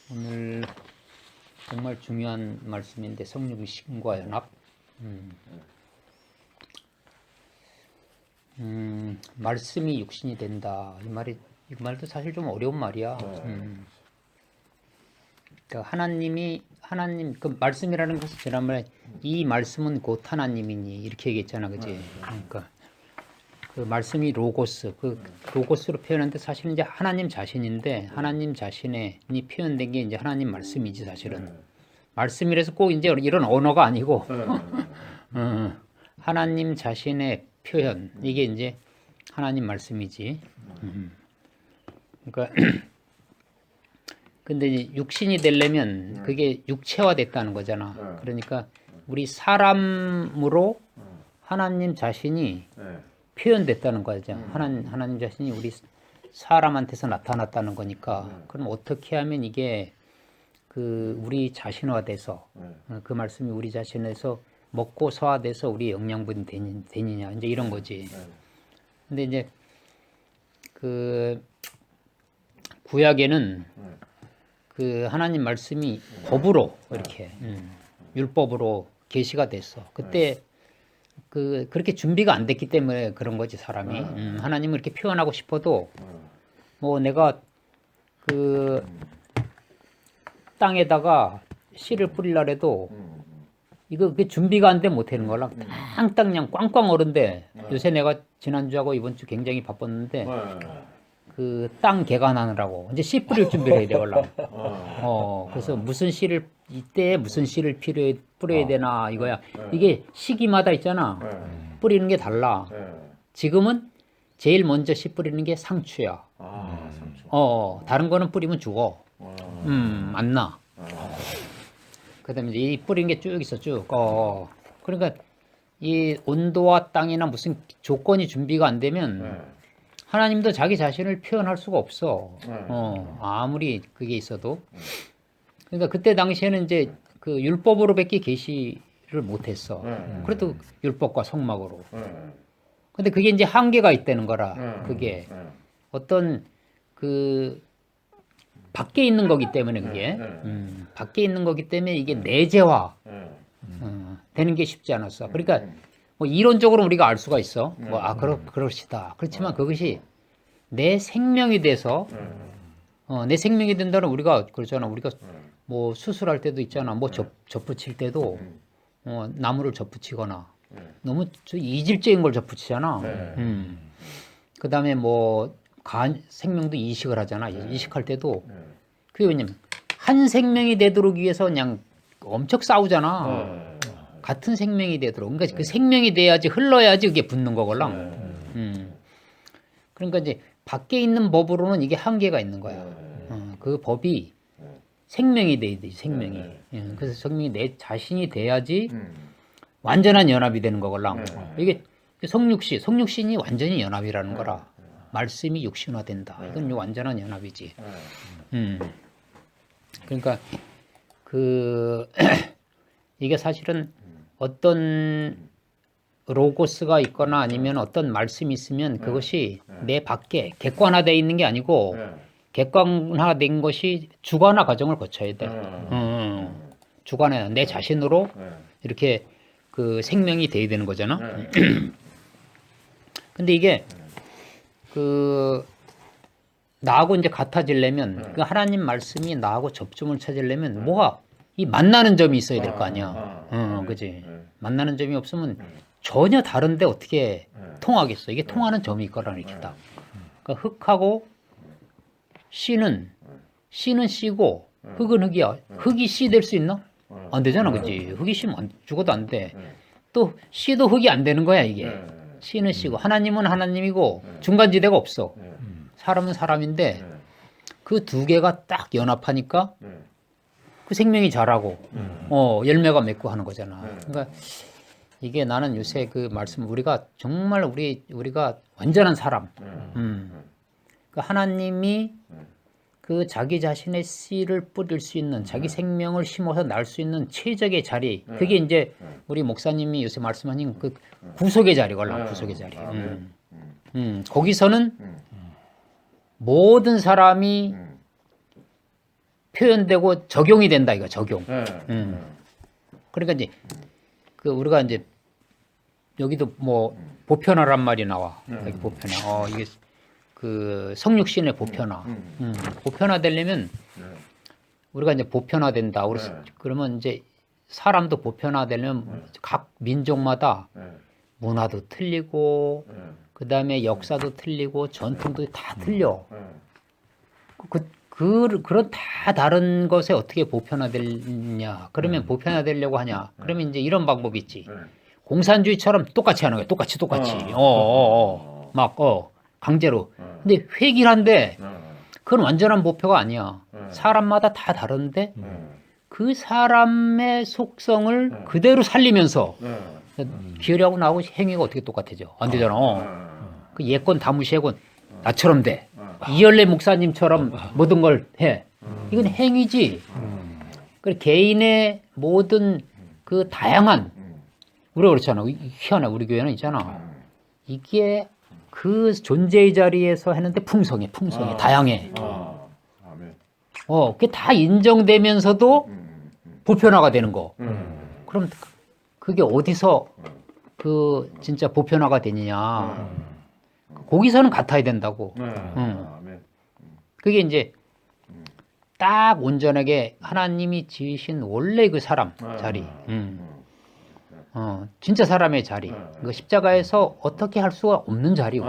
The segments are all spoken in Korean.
오늘 정말 중요한 말씀인데 성령의 신과 연합. 말씀이 육신이 된다. 이 말도 사실 좀 어려운 말이야. 그러니까 하나님 그 말씀이라는 것은 지난번에 이 말씀은 곧 하나님이니 이렇게 얘기했잖아, 그지? 그러니까 그 말씀이 로고스, 그 로고스로 표현하는데 사실은 이제 하나님 자신인데 하나님 자신이 표현된 게 이제 하나님 말씀이지 사실은. 말씀이라서 꼭 이제 이런 언어가 아니고 하나님 자신의 표현, 이게 이제 하나님 말씀이지. 그러니까 근데 이제 육신이 되려면 그게 육체화 됐다는 거잖아. 그러니까 우리 사람으로 하나님 자신이 표현됐다는 거죠. 하나님 자신이 우리 사람한테서 나타났다는 거니까. 그럼 어떻게 하면 이게 그 우리 자신화돼서 그 말씀이 우리 자신에서 먹고 소화돼서 우리 영양분이 되느냐 이제 이런 거지. 근데 이제 그 구약에는 그 하나님 말씀이 법으로 이렇게 율법으로 계시가 됐어. 그때 그렇게 준비가 안 됐기 때문에 그런 거지 사람이. 하나님을 이렇게 표현하고 싶어도 뭐 내가 그 땅에다가 씨를 뿌리려 해도 이거 그 준비가 안 돼 못하는 거라 땅땅 그냥 꽝꽝 얼은데 요새 내가 지난주하고 이번 주 굉장히 바빴는데 그 땅 개간하느라고 이제 씨 뿌릴 준비를 해야 돼 원래. 그래서 무슨 씨를 이때 무슨 씨를 뿌려야 되나 이거야. 이게 시기마다 있잖아. 뿌리는 게 달라. 지금은 제일 먼저 씨 뿌리는 게 상추야. 상추. 다른 거는 뿌리면 죽어. 안 나. 그다음에 이 뿌리는 게 쭉 있어 쭉. 그러니까 이 온도와 땅이나 무슨 조건이 준비가 안 되면 하나님도 자기 자신을 표현할 수가 없어. 아무리 그게 있어도. 그러니까 그때 당시에는 이제 그 율법으로밖에 계시를 못했어. 그래도 율법과 성막으로. 근데 그게 이제 한계가 있다는 거라. 그게 어떤 그 밖에 있는 거기 때문에 그게 밖에 있는 거기 때문에 이게 내재화 되는 게 쉽지 않았어. 그러니까 뭐 이론적으로 우리가 알 수가 있어. 그러시다. 그렇지만 그것이 내 생명이 돼서 내 생명이 된다는 우리가 그러잖아. 우리가 뭐 수술할 때도 있잖아. 뭐 접붙일 때도 나무를 접붙이거나 너무 이질적인 걸 접붙이잖아. 그다음에 뭐 생명도 이식을 하잖아. 이식할 때도 그게 왜냐면 한 생명이 되도록 위해서 그냥 엄청 싸우잖아. 같은 생명이 되도록. 그러니까 그 생명이 돼야지 흘러야지 그게 붙는 거걸랑. 그러니까 이제 밖에 있는 법으로는 이게 한계가 있는 거야. 그 법이 생명이 돼야 되지, 생명이. 그래서 생명이 내 자신이 돼야지 완전한 연합이 되는 거걸랑. 이게 성육신이 완전히 연합이라는 거라. 말씀이 육신화 된다. 이건 완전한 연합이지. 그러니까 이게 사실은 어떤 로고스가 있거나 아니면 어떤 말씀이 있으면 그것이 내 밖에 객관화되어 있는 게 아니고 객관화된 것이 주관화 과정을 거쳐야 돼. 주관화 내 자신으로 이렇게 그 생명이 돼야 되는 거잖아. 근데 이게 나하고 이제 같아지려면 그 하나님 말씀이 나하고 접점을 찾으려면 뭐가 이 만나는 점이 있어야 될 거 아니야. 그지? 만나는 점이 없으면 전혀 다른데 어떻게 통하겠어? 이게 통하는 점이 있거라 이렇게 딱. 그러니까 흙하고 씨는 씨고 흙은 흙이야. 흙이 씨 될 수 있나? 안 되잖아, 그지? 흙이 씨면 죽어도 안 돼. 또 씨도 흙이 안 되는 거야 이게. 씨는 씨고 하나님은 하나님이고 중간지대가 없어. 사람은 사람인데 그 두 개가 딱 연합하니까 그 생명이 자라고 열매가 맺고 하는 거잖아. 그러니까 이게 나는 요새 그 말씀 우리가 정말 우리가 완전한 사람. 그 하나님이 그 자기 자신의 씨를 뿌릴 수 있는 자기 생명을 심어서 날 수 있는 최적의 자리. 그게 이제 우리 목사님이 요새 말씀하신 그 구속의 자리걸라. 구속의 자리. 거기서는 모든 사람이 표현되고 적용이 된다 이거 적용. 그러니까 이제 그 우리가 이제 여기도 뭐 보편화란 말이 나와. 여기 보편화. 이게 그 성육신의 보편화. 보편화 되려면 우리가 이제 보편화된다. 그러면 이제 사람도 보편화되려면 각 민족마다 문화도 틀리고 그다음에 역사도 틀리고 전통도 다 틀려. 그런 다 다른 것에 어떻게 보편화되냐? 그러면 보편화되려고 하냐? 그러면 이제 이런 방법이 있지. 공산주의처럼 똑같이 하는 거야. 똑같이. 강제로. 근데 회긴 한데 그건 완전한 보표가 아니야. 사람마다 다 다른데 그 사람의 속성을 그대로 살리면서 기회하고 나하고 행위가 어떻게 똑같아져? 안 되잖아. 그 예권 다무시해고 나처럼 돼. 이열래 목사님처럼 모든 걸 해. 이건 행위지. 그 개인의 모든 그 다양한 우리가 그렇잖아. 희한해. 우리 교회는 있잖아. 이게 그 존재의 자리에서 했는데 풍성해. 다양해. 그게 다 인정되면서도 보편화가 되는 거. 그럼 그게 어디서 그 진짜 보편화가 되느냐. 거기서는 같아야 된다고. 그게 이제 딱 온전하게 하나님이 지으신 원래 그 사람 자리. 진짜 사람의 자리. 그 십자가에서 어떻게 할 수가 없는 자리고.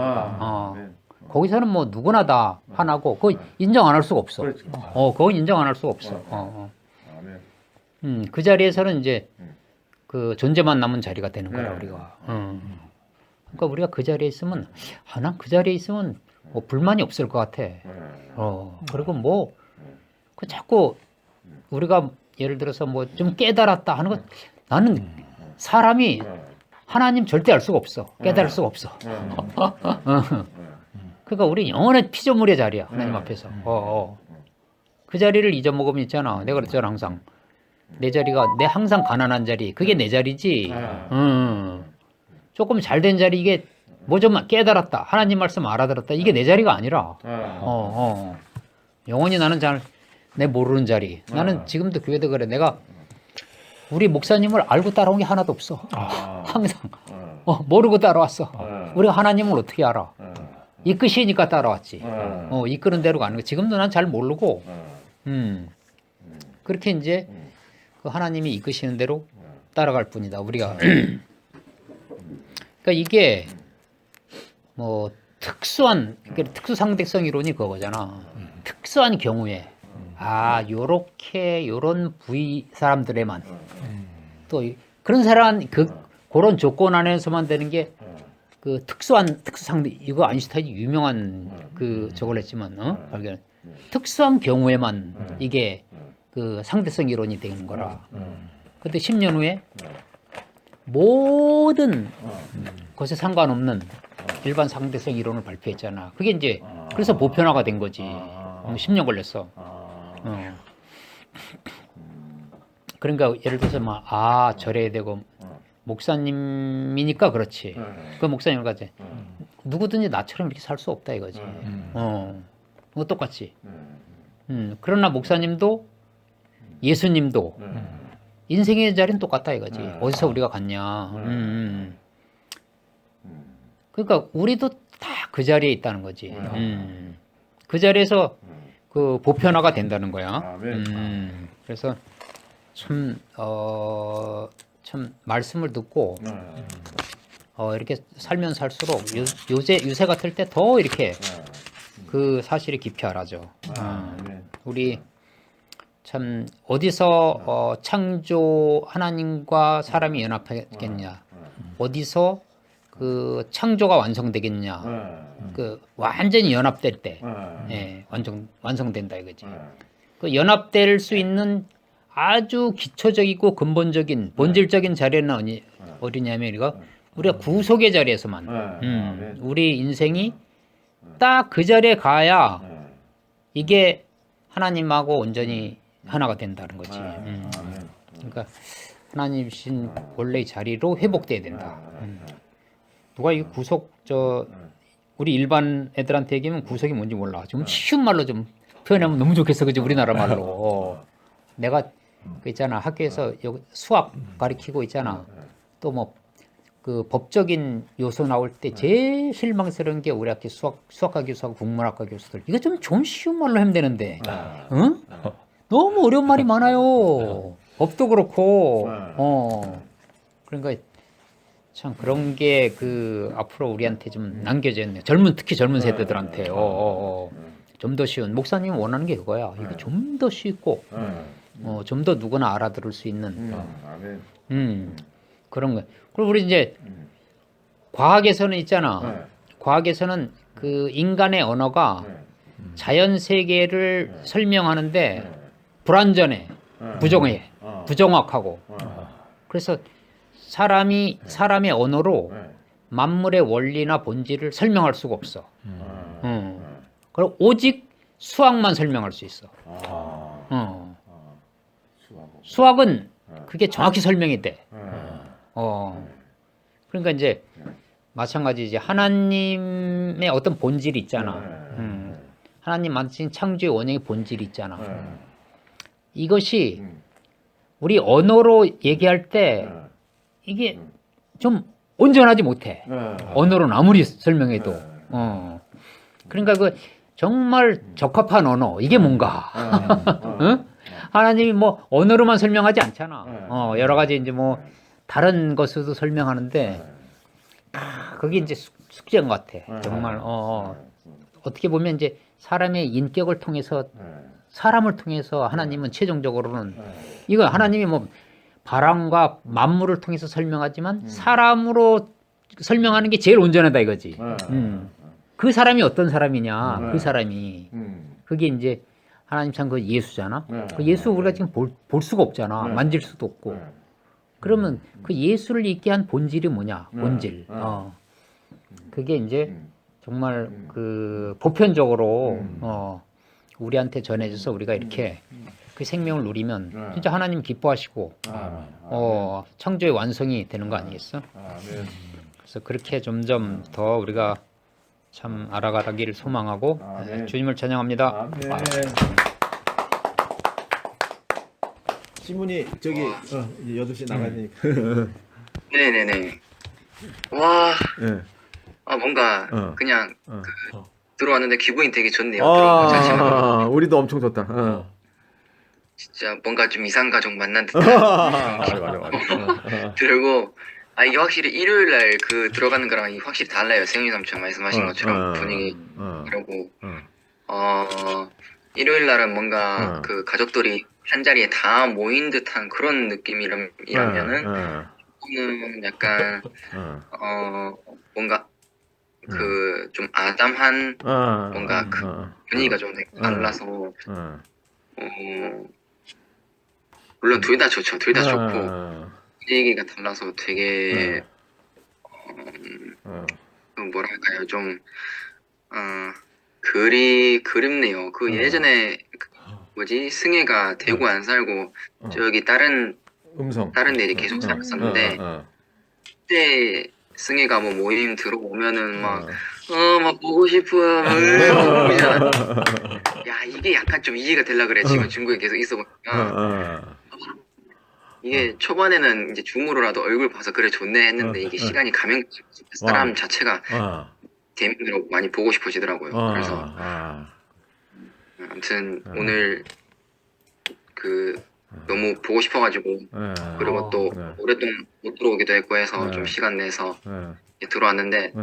거기서는 뭐 누구나 다 하나고, 그거 인정 안 할 수가 없어. 그거 인정 안 할 수가 없어. 그 자리에서는 이제 그 존재만 남은 자리가 되는 거야, 우리가. 그러니까 우리가 그 자리에 있으면, 난 그 자리에 있으면 뭐 불만이 없을 것 같아. 그리고 뭐, 그 자꾸 우리가 예를 들어서 뭐 좀 깨달았다 하는 것, 나는 사람이 하나님 절대 알 수가 없어. 깨달을 수가 없어. 그러니까 우리 영원의 피조물의 자리야. 하나님 앞에서. 그 자리를 잊어먹으면 있잖아. 내가 그랬잖아, 항상. 내 자리가, 내 항상 가난한 자리. 그게 내 자리지. 조금 잘된 자리, 이게 뭐 좀 깨달았다. 하나님 말씀 알아들었다. 이게 내 자리가 아니라. 영원히 나는 내 모르는 자리. 나는 지금도 교회도 그래. 내가 우리 목사님을 알고 따라온 게 하나도 없어. 항상. 모르고 따라왔어. 우리가 하나님을 어떻게 알아? 이끄시니까 따라왔지. 이끄는 대로 가는 거. 지금도 난 잘 모르고, 그렇게 이제 그 하나님이 이끄시는 대로 따라갈 뿐이다. 우리가. 그러니까 이게 뭐 특수한, 특수상대성 이론이 그거잖아. 특수한 경우에, 요런 부위 사람들에만. 또 그런 사람, 그런 조건 안에서만 되는 게 그 특수상대, 이거 아인슈타인이 유명한 저걸 했지만, 발견. 특수한 경우에만 이게 그 상대성 이론이 되는 거라. 근데 10년 후에 모든 것에 상관없는 일반 상대성 이론을 발표했잖아. 그게 이제, 그래서 보편화가 된 거지. 10년 걸렸어. 그러니까 예를 들어서 저래야 되고, 목사님이니까 그렇지. 그 목사님을 가지. 누구든지 나처럼 이렇게 살 수 없다 이거지. 그거 똑같지. 그러나 목사님도 예수님도 인생의 자리는 똑같다 이거지. 어디서 우리가 갔냐. 그러니까 우리도 다 그 자리에 있다는 거지. 그 자리에서 그 보편화가 된다는 거야. 그래서 참 말씀을 듣고 이렇게 살면 살수록 요새 같을 때 더 이렇게 그 사실이 깊이 알아져. 우리 참 어디서 창조 하나님과 사람이 연합하겠냐? 어디서 그 창조가 완성되겠냐? 그 완전히 연합될 때, 완성된다 이거지. 그 연합될 수 있는 아주 기초적이고 근본적인 본질적인 자리는 어디냐면 우리가 구속의 자리에서만 우리 인생이 딱 그 자리에 가야 이게 하나님하고 온전히 하나가 된다는 거지. 그러니까 하나님이신 원래의 자리로 회복돼야 된다. 누가 이 구속 우리 일반 애들한테 얘기하면 구속이 뭔지 몰라. 좀 쉬운 말로 좀 표현하면 너무 좋겠어, 그지? 우리나라 말로. 내가 그 있잖아, 학교에서 여기 수학 가르치고 있잖아. 또 뭐 그 법적인 요소 나올 때 제일 실망스러운 게 우리 학교 수학과 교수하고 국문학과 교수들. 이거 좀 쉬운 말로 하면 되는데, 응? 너무 어려운 말이 많아요. 법도 그렇고, 그러니까 참 그런 게 그 앞으로 우리한테 좀 남겨져 있네요. 특히 젊은 세대들한테. 좀 더 쉬운. 목사님이 원하는 게 그거야. 이거 좀 더 쉽고, 좀 더 누구나 알아들을 수 있는, 그런 거. 그리고 우리 이제 과학에서는 있잖아. 과학에서는 그 인간의 언어가 자연 세계를 설명하는데 불완전해, 부정해, 부정확하고. 그래서 사람의 언어로 만물의 원리나 본질을 설명할 수가 없어. 그리고 오직 수학만 설명할 수 있어. 수학은 그게 정확히 설명이 돼. 그러니까 이제 마찬가지 이제 하나님의 어떤 본질이 있잖아. 하나님 만드신 창조의 원형의 본질이 있잖아. 이것이 우리 언어로 얘기할 때 이게 좀 온전하지 못해. 언어로는 아무리 설명해도. 그러니까 그 정말 적합한 언어 이게 뭔가. 응? 하나님이 뭐 언어로만 설명하지 않잖아. 여러 가지 이제 뭐 다른 것으로도 설명하는데 그게 이제 숙제인 것 같아. 정말 어떻게 보면 이제 사람의 인격을 통해서 사람을 통해서 하나님은 최종적으로는 이거 하나님이 뭐 바람과 만물을 통해서 설명하지만 사람으로 설명하는 게 제일 온전하다 이거지. 그 사람이 어떤 사람이냐? 그 사람이 그게 이제 하나님 참 그 예수잖아. 그 예수 우리가 지금 볼 수가 없잖아. 만질 수도 없고. 그러면 그 예수를 있게 한 본질이 뭐냐? 본질. 그게 이제 정말 그 보편적으로 우리한테 전해져서 우리가 이렇게 그 생명을 누리면 진짜 하나님 기뻐하시고 창조의 완성이 되는 거 아니겠어? 그래서 그렇게 점점 더 우리가 참 알아가기를 소망하고 주님을 찬양합니다. 신문이 저기 이제 8시 나가야 되니까. 네네네. 와, 네. 뭔가 그냥 들어왔는데 기분이 되게 좋네요. 들어온 거 자체가. 우리도 엄청 좋다. 진짜 뭔가 좀 이상 가족 만난 듯한 맞아. 들고 이게 확실히 일요일 날 그 들어가는 거랑 확실히 달라요. 세훈이 삼촌 말씀하신 것처럼 분위기 그러고 일요일 날은 뭔가 그 가족들이 한 자리에 다 모인 듯한 그런 느낌이라면은 이거는 약간 뭔가 그 좀 아담한 뭔가 그 분위기가 좀 되게 달라서 물론 둘 다 좋죠. 둘 다 좋고 분위기가 달라서 되게 뭐랄까요 좀 그립네요. 그 예전에 뭐지 승혜가 대구 안 살고 저기 다른 데 계속 살았었는데 그때 승혜가 뭐 모임 들어오면은 막 보고 싶어 이러잖아. 야 이게 약간 좀 이해가 되려 그래. 지금 중국에 계속 있어 보니까 이게 초반에는 이제 줌으로라도 얼굴 봐서 그래 좋네 했는데 이게 시간이 가면 사람 자체가 재미로 많이 보고 싶어지더라고요. 그래서 아무튼 오늘 그 너무 보고 싶어가지고 그리고 또 오랫동안 못 들어오기도 했고 해서 좀 시간 내서 들어왔는데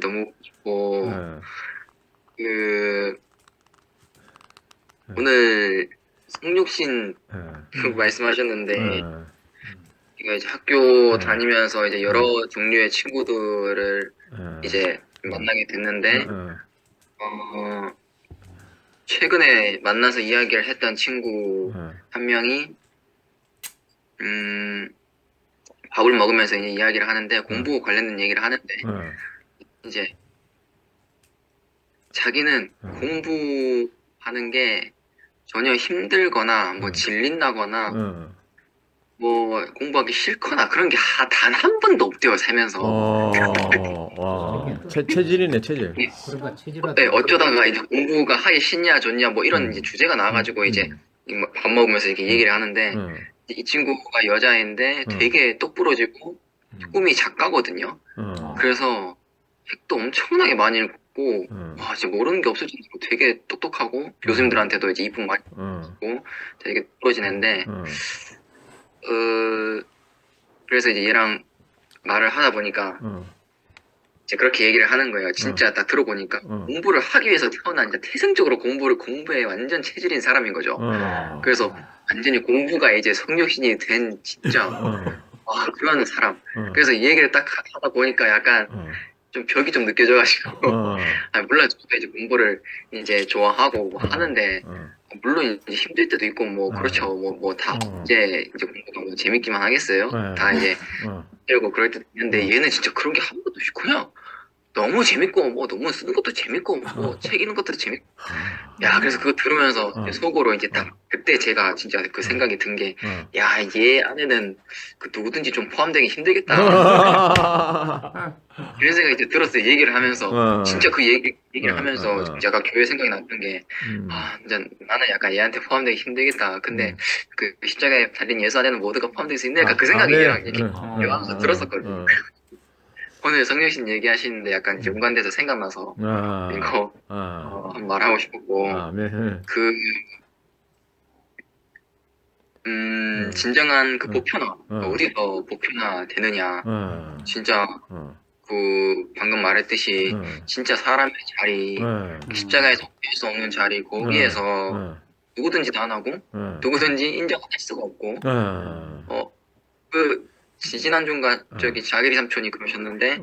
너무 좋고 그 오늘 성육신 말씀하셨는데 제가 이제 학교 다니면서 이제 여러 종류의 친구들을 이제 만나게 됐는데 최근에 만나서 이야기를 했던 친구 한 명이 밥을 먹으면서 이제 이야기를 하는데 공부 관련된 얘기를 하는데 이제 자기는 공부하는 게 전혀 힘들거나 뭐 질린다거나 뭐 공부하기 싫거나 그런 게 단 한 번도 없대요 살면서. 와, 체질이네, 체질. 그러니까 체질화. 네, 어쩌다가 이제 공부가 하기 싫냐 좋냐 뭐 이런 이제 주제가 나와가지고 이제 밥 먹으면서 이렇게 얘기를 하는데 이 친구가 여자애인데 되게 똑부러지고 꿈이 작가거든요. 그래서 책도 엄청나게 많이 읽고 와 진짜 모르는 게 없을 정도로 되게 똑똑하고 교수님들한테도 이제 이쁨 많이 받고 되게 부러진 애인데 그래서 이제 얘랑 말을 하다 보니까 이제 그렇게 얘기를 하는 거예요. 진짜 딱 들어보니까 공부를 하기 위해서 태어난 이제 태생적으로 공부에 완전 체질인 사람인 거죠. 그래서 완전히 공부가 이제 성욕신이 된 진짜 그런 사람. 그래서 이 얘기를 딱 하다 보니까 약간 좀 벽이 좀 느껴져가지고 물론 저도 이제 공부를 이제 좋아하고 뭐 하는데 물론 이제 힘들 때도 있고 뭐 그렇죠. 뭐 다 이제 공부가 뭐 재밌기만 하겠어요. 다 이제 힘들고 그럴 때도 있는데 얘는 진짜 그런 게 한 번도 없이 그냥 너무 재밌고 뭐 너무 쓰는 것도 재밌고 뭐 책 읽는 것도 재밌고 야 그래서 그거 들으면서 이제 속으로 이제 딱 그때 제가 진짜 그 생각이 든 게 야 얘 안에는 그 누구든지 좀 포함되기 힘들겠다 이런 생각이 이제 들었어요. 얘기를 하면서 진짜 그 얘기를 하면서 제가 교회 생각이 났던 게 진짜 나는 약간 얘한테 포함되기 힘들겠다. 근데 그 십자가에 달린 예수 안에는 모두가 포함될 수 있네. 약간 그 생각이 얘랑 이렇게 대화하면서 들었었거든요. 오늘 성령신 얘기하시는데 약간 이제 연관돼서 생각나서 이거 한번 말하고 싶었고 그 진정한 그 보편화 어디서 보편화 되느냐 진짜 그 방금 말했듯이 진짜 사람의 자리 십자가에서 할 수 없는 자리 거기에서 누구든지 다 안 하고 누구든지 인정할 수가 없고 그 지지난주인가 저기 자기리 삼촌이 그러셨는데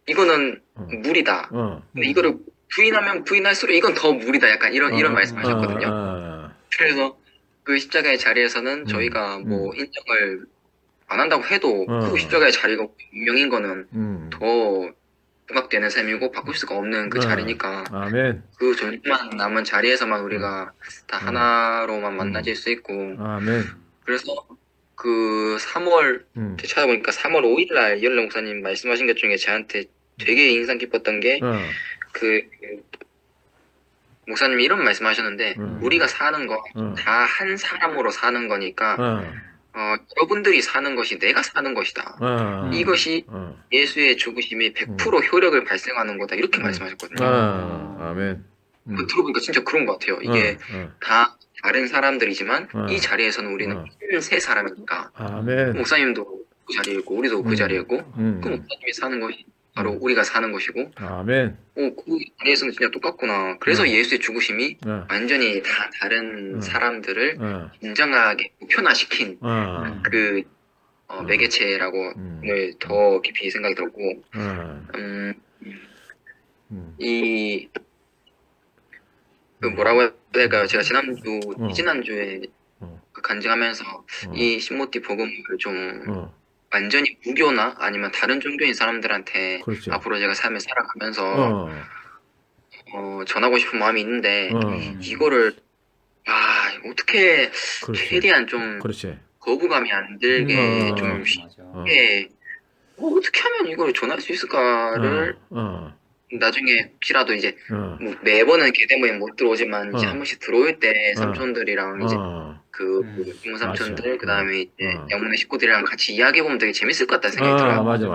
이거는 물이다. 근데 이거를 부인하면 부인할수록 이건 더 물이다. 약간 이런 말씀하셨거든요. 그래서 그 십자가의 자리에서는 저희가 뭐 인정을 안 한다고 해도 그 십자가의 자리가 분명인 거는 더 부각되는 셈이고 바꿀 수가 없는 그 자리니까 아멘. 그 존재만 남은 자리에서만 우리가 다 하나로만 만나질 수 있고 아멘. 그래서 그 3월 찾아보니까 3월 5일 날 이현래 목사님 말씀하신 것 중에 저한테 되게 인상 깊었던 게 그 목사님이 이런 말씀하셨는데 우리가 사는 거 다 한 사람으로 사는 거니까 여러분들이 사는 것이 내가 사는 것이다. 이것이 예수의 죽으심이 100% 효력을 발생하는 거다. 이렇게 말씀하셨거든요. 아멘. 들어보니까 진짜 그런 것 같아요. 이게 다 다른 사람들이지만 이 자리에서는 우리는 세 사람이니까 아멘. 목사님도 그 자리였고 우리도 그 자리였고 그 목사님이 사는 것이 바로 우리가 사는 것이고 아멘. 그 자리에서는 진짜 똑같구나. 그래서 예수의 죽으심이 완전히 다 다른 사람들을 인정하게 보편화시킨 그 매개체라고 오늘 더 깊이 생각이 들었고 이 그 뭐라고 해야 될까요? 제가 지난주에 그 간증하면서 이 신모티 복음을 좀 완전히 무교나 아니면 다른 종교인 사람들한테 그렇죠. 앞으로 제가 삶을 살아가면서 전하고 싶은 마음이 있는데 이거를 어떻게 그렇지. 최대한 좀 그렇지. 거부감이 안 들게 좀 쉽게 어떻게 하면 이걸 전할 수 있을까를 나중에 혹시라도 이제 뭐 매번은 계대모임 못 들어오지만 이제 한 번씩 들어올 때 삼촌들이랑 이제 그 이모 삼촌들 맞아. 그다음에 이제 양문의 식구들이랑 같이 이야기해보면 되게 재밌을 것 같다는 생각이 들어요. 맞아.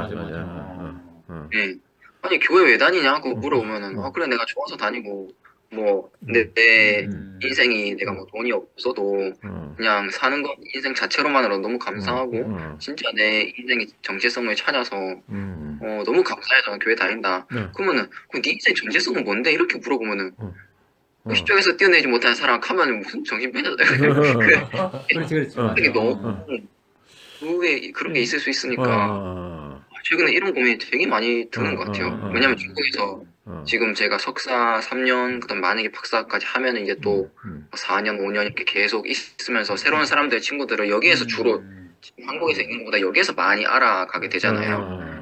네. 아니 교회 왜 다니냐고 물어보면은 그래 내가 좋아서 다니고 뭐 근데 내 인생이 내가 뭐 돈이 없어도 그냥 사는 거 인생 자체로만으로 너무 감사하고 진짜 내 인생의 정체성을 찾아서 너무 감사해 저는 교회 다닌다. 그러면은 네 인생 정체성은 뭔데? 이렇게 물어보면은 그 십자가에서 뛰어내지 못하는 사람 하면은 무슨 정신병자다. 그렇지. 되게 너무 그런 게 있을 수 있으니까 최근에 이런 고민이 되게 많이 드는 것 같아요. 왜냐면 중국에서 지금 제가 석사 3년 그다음 만약에 박사까지 하면은 이제 또 4년 5년 이렇게 계속 있으면서 새로운 사람들 친구들을 여기에서 주로 한국에서 있는 것보다 여기에서 많이 알아가게 되잖아요.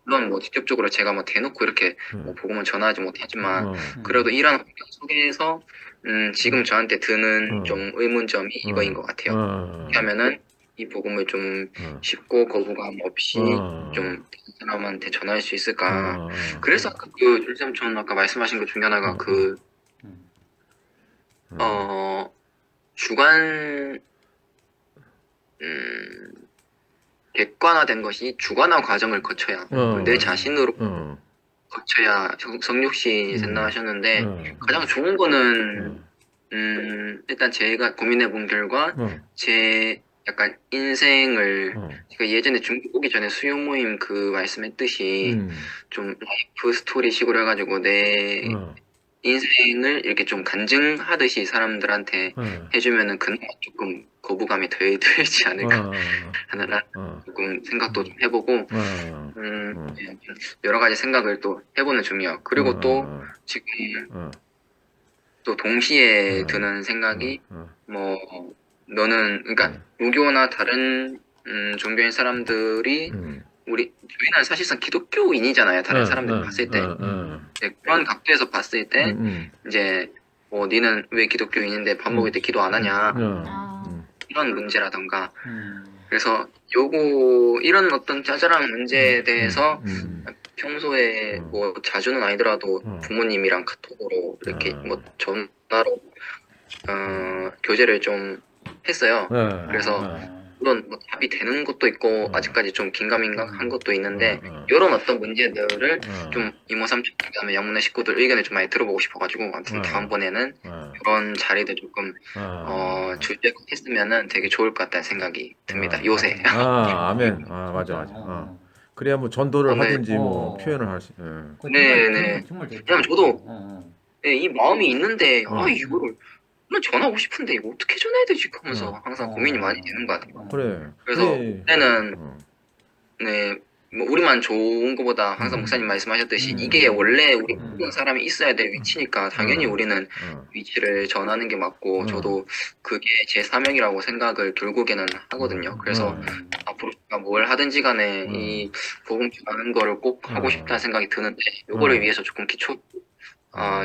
물론 뭐 직접적으로 제가 뭐 대놓고 이렇게 뭐 복음을 전하지 못하지만 그래도 이런 환경 속에서 지금 저한테 드는 좀 의문점이 이거인 것 같아요. 어떻게 하면은 이 복음을 좀 어. 쉽고 거부감 없이 어. 좀 사람한테 전할 수 있을까. 어. 그래서 아까 그 julsam촌 아까 말씀하신 것 중에 하나가 그 주관 객관화된 것이 주관화 과정을 거쳐야 내 자신으로 거쳐야 성육신이 된다 하셨는데 가장 좋은 거는 일단 제가 고민해 본 결과 제 약간 인생을 제가 예전에 중국 오기 전에 수용 모임 그 말씀했듯이 좀 라이프 스토리 식으로 해가지고 내 인생을 이렇게 좀 간증하듯이 사람들한테 해주면은 그나마 조금 거부감이 덜 들지 않을까 하는 조금 생각도 좀 해보고 네, 여러 가지 생각을 또 해보는 중이에요. 그리고 또 지금 또 동시에 드는 생각이 뭐 너는 그러니까 무교나 다른 종교인 사람들이 저희는 사실상 기독교인이잖아요. 다른 사람들 봤을 때 네, 그런 각도에서 봤을 때 이제 뭐 니는 왜 기독교인인데 밥 먹을 때 기도 안 하냐 이런 문제라던가 그래서 이런 어떤 짜잘한 문제에 대해서 평소에 뭐 자주는 아니더라도 부모님이랑 카톡으로 이렇게 뭐 전화로 교제를 좀 했어요. 그래서 물론 뭐 답이 되는 것도 있고 아직까지 좀 긴가민가한 것도 있는데 이런 어떤 문제들을 좀 이모 삼촌 그다음에 양문의 식구들 의견을 좀 많이 들어보고 싶어가지고 아무튼 다음번에는 그런 자리도 조금 했으면은 되게 좋을 것 같다는 생각이 듭니다. 요새. 아멘. 맞아. 그래야 뭐 전도를 하든지 뭐 표현을 할 수. 네네. 왜냐면 저도 네, 이 마음이 있는데 이거를 나 전하고 싶은데 이거 어떻게 전해야 되지 하면서 항상 고민이 많이 되는 것 같아요. 그래. 그래서 그때는 네, 뭐 우리만 좋은 것보다 항상 목사님 말씀하셨듯이 이게 원래 우리 모든 사람이 있어야 될 위치니까 당연히 우리는 위치를 전하는 게 맞고 저도 그게 제 사명이라고 생각을 결국에는 하거든요. 그래서 앞으로 제가 뭘 하든지 간에 이 복음 전하는 거를 꼭 하고 싶다는 생각이 드는데 요거를 위해서 조금 기초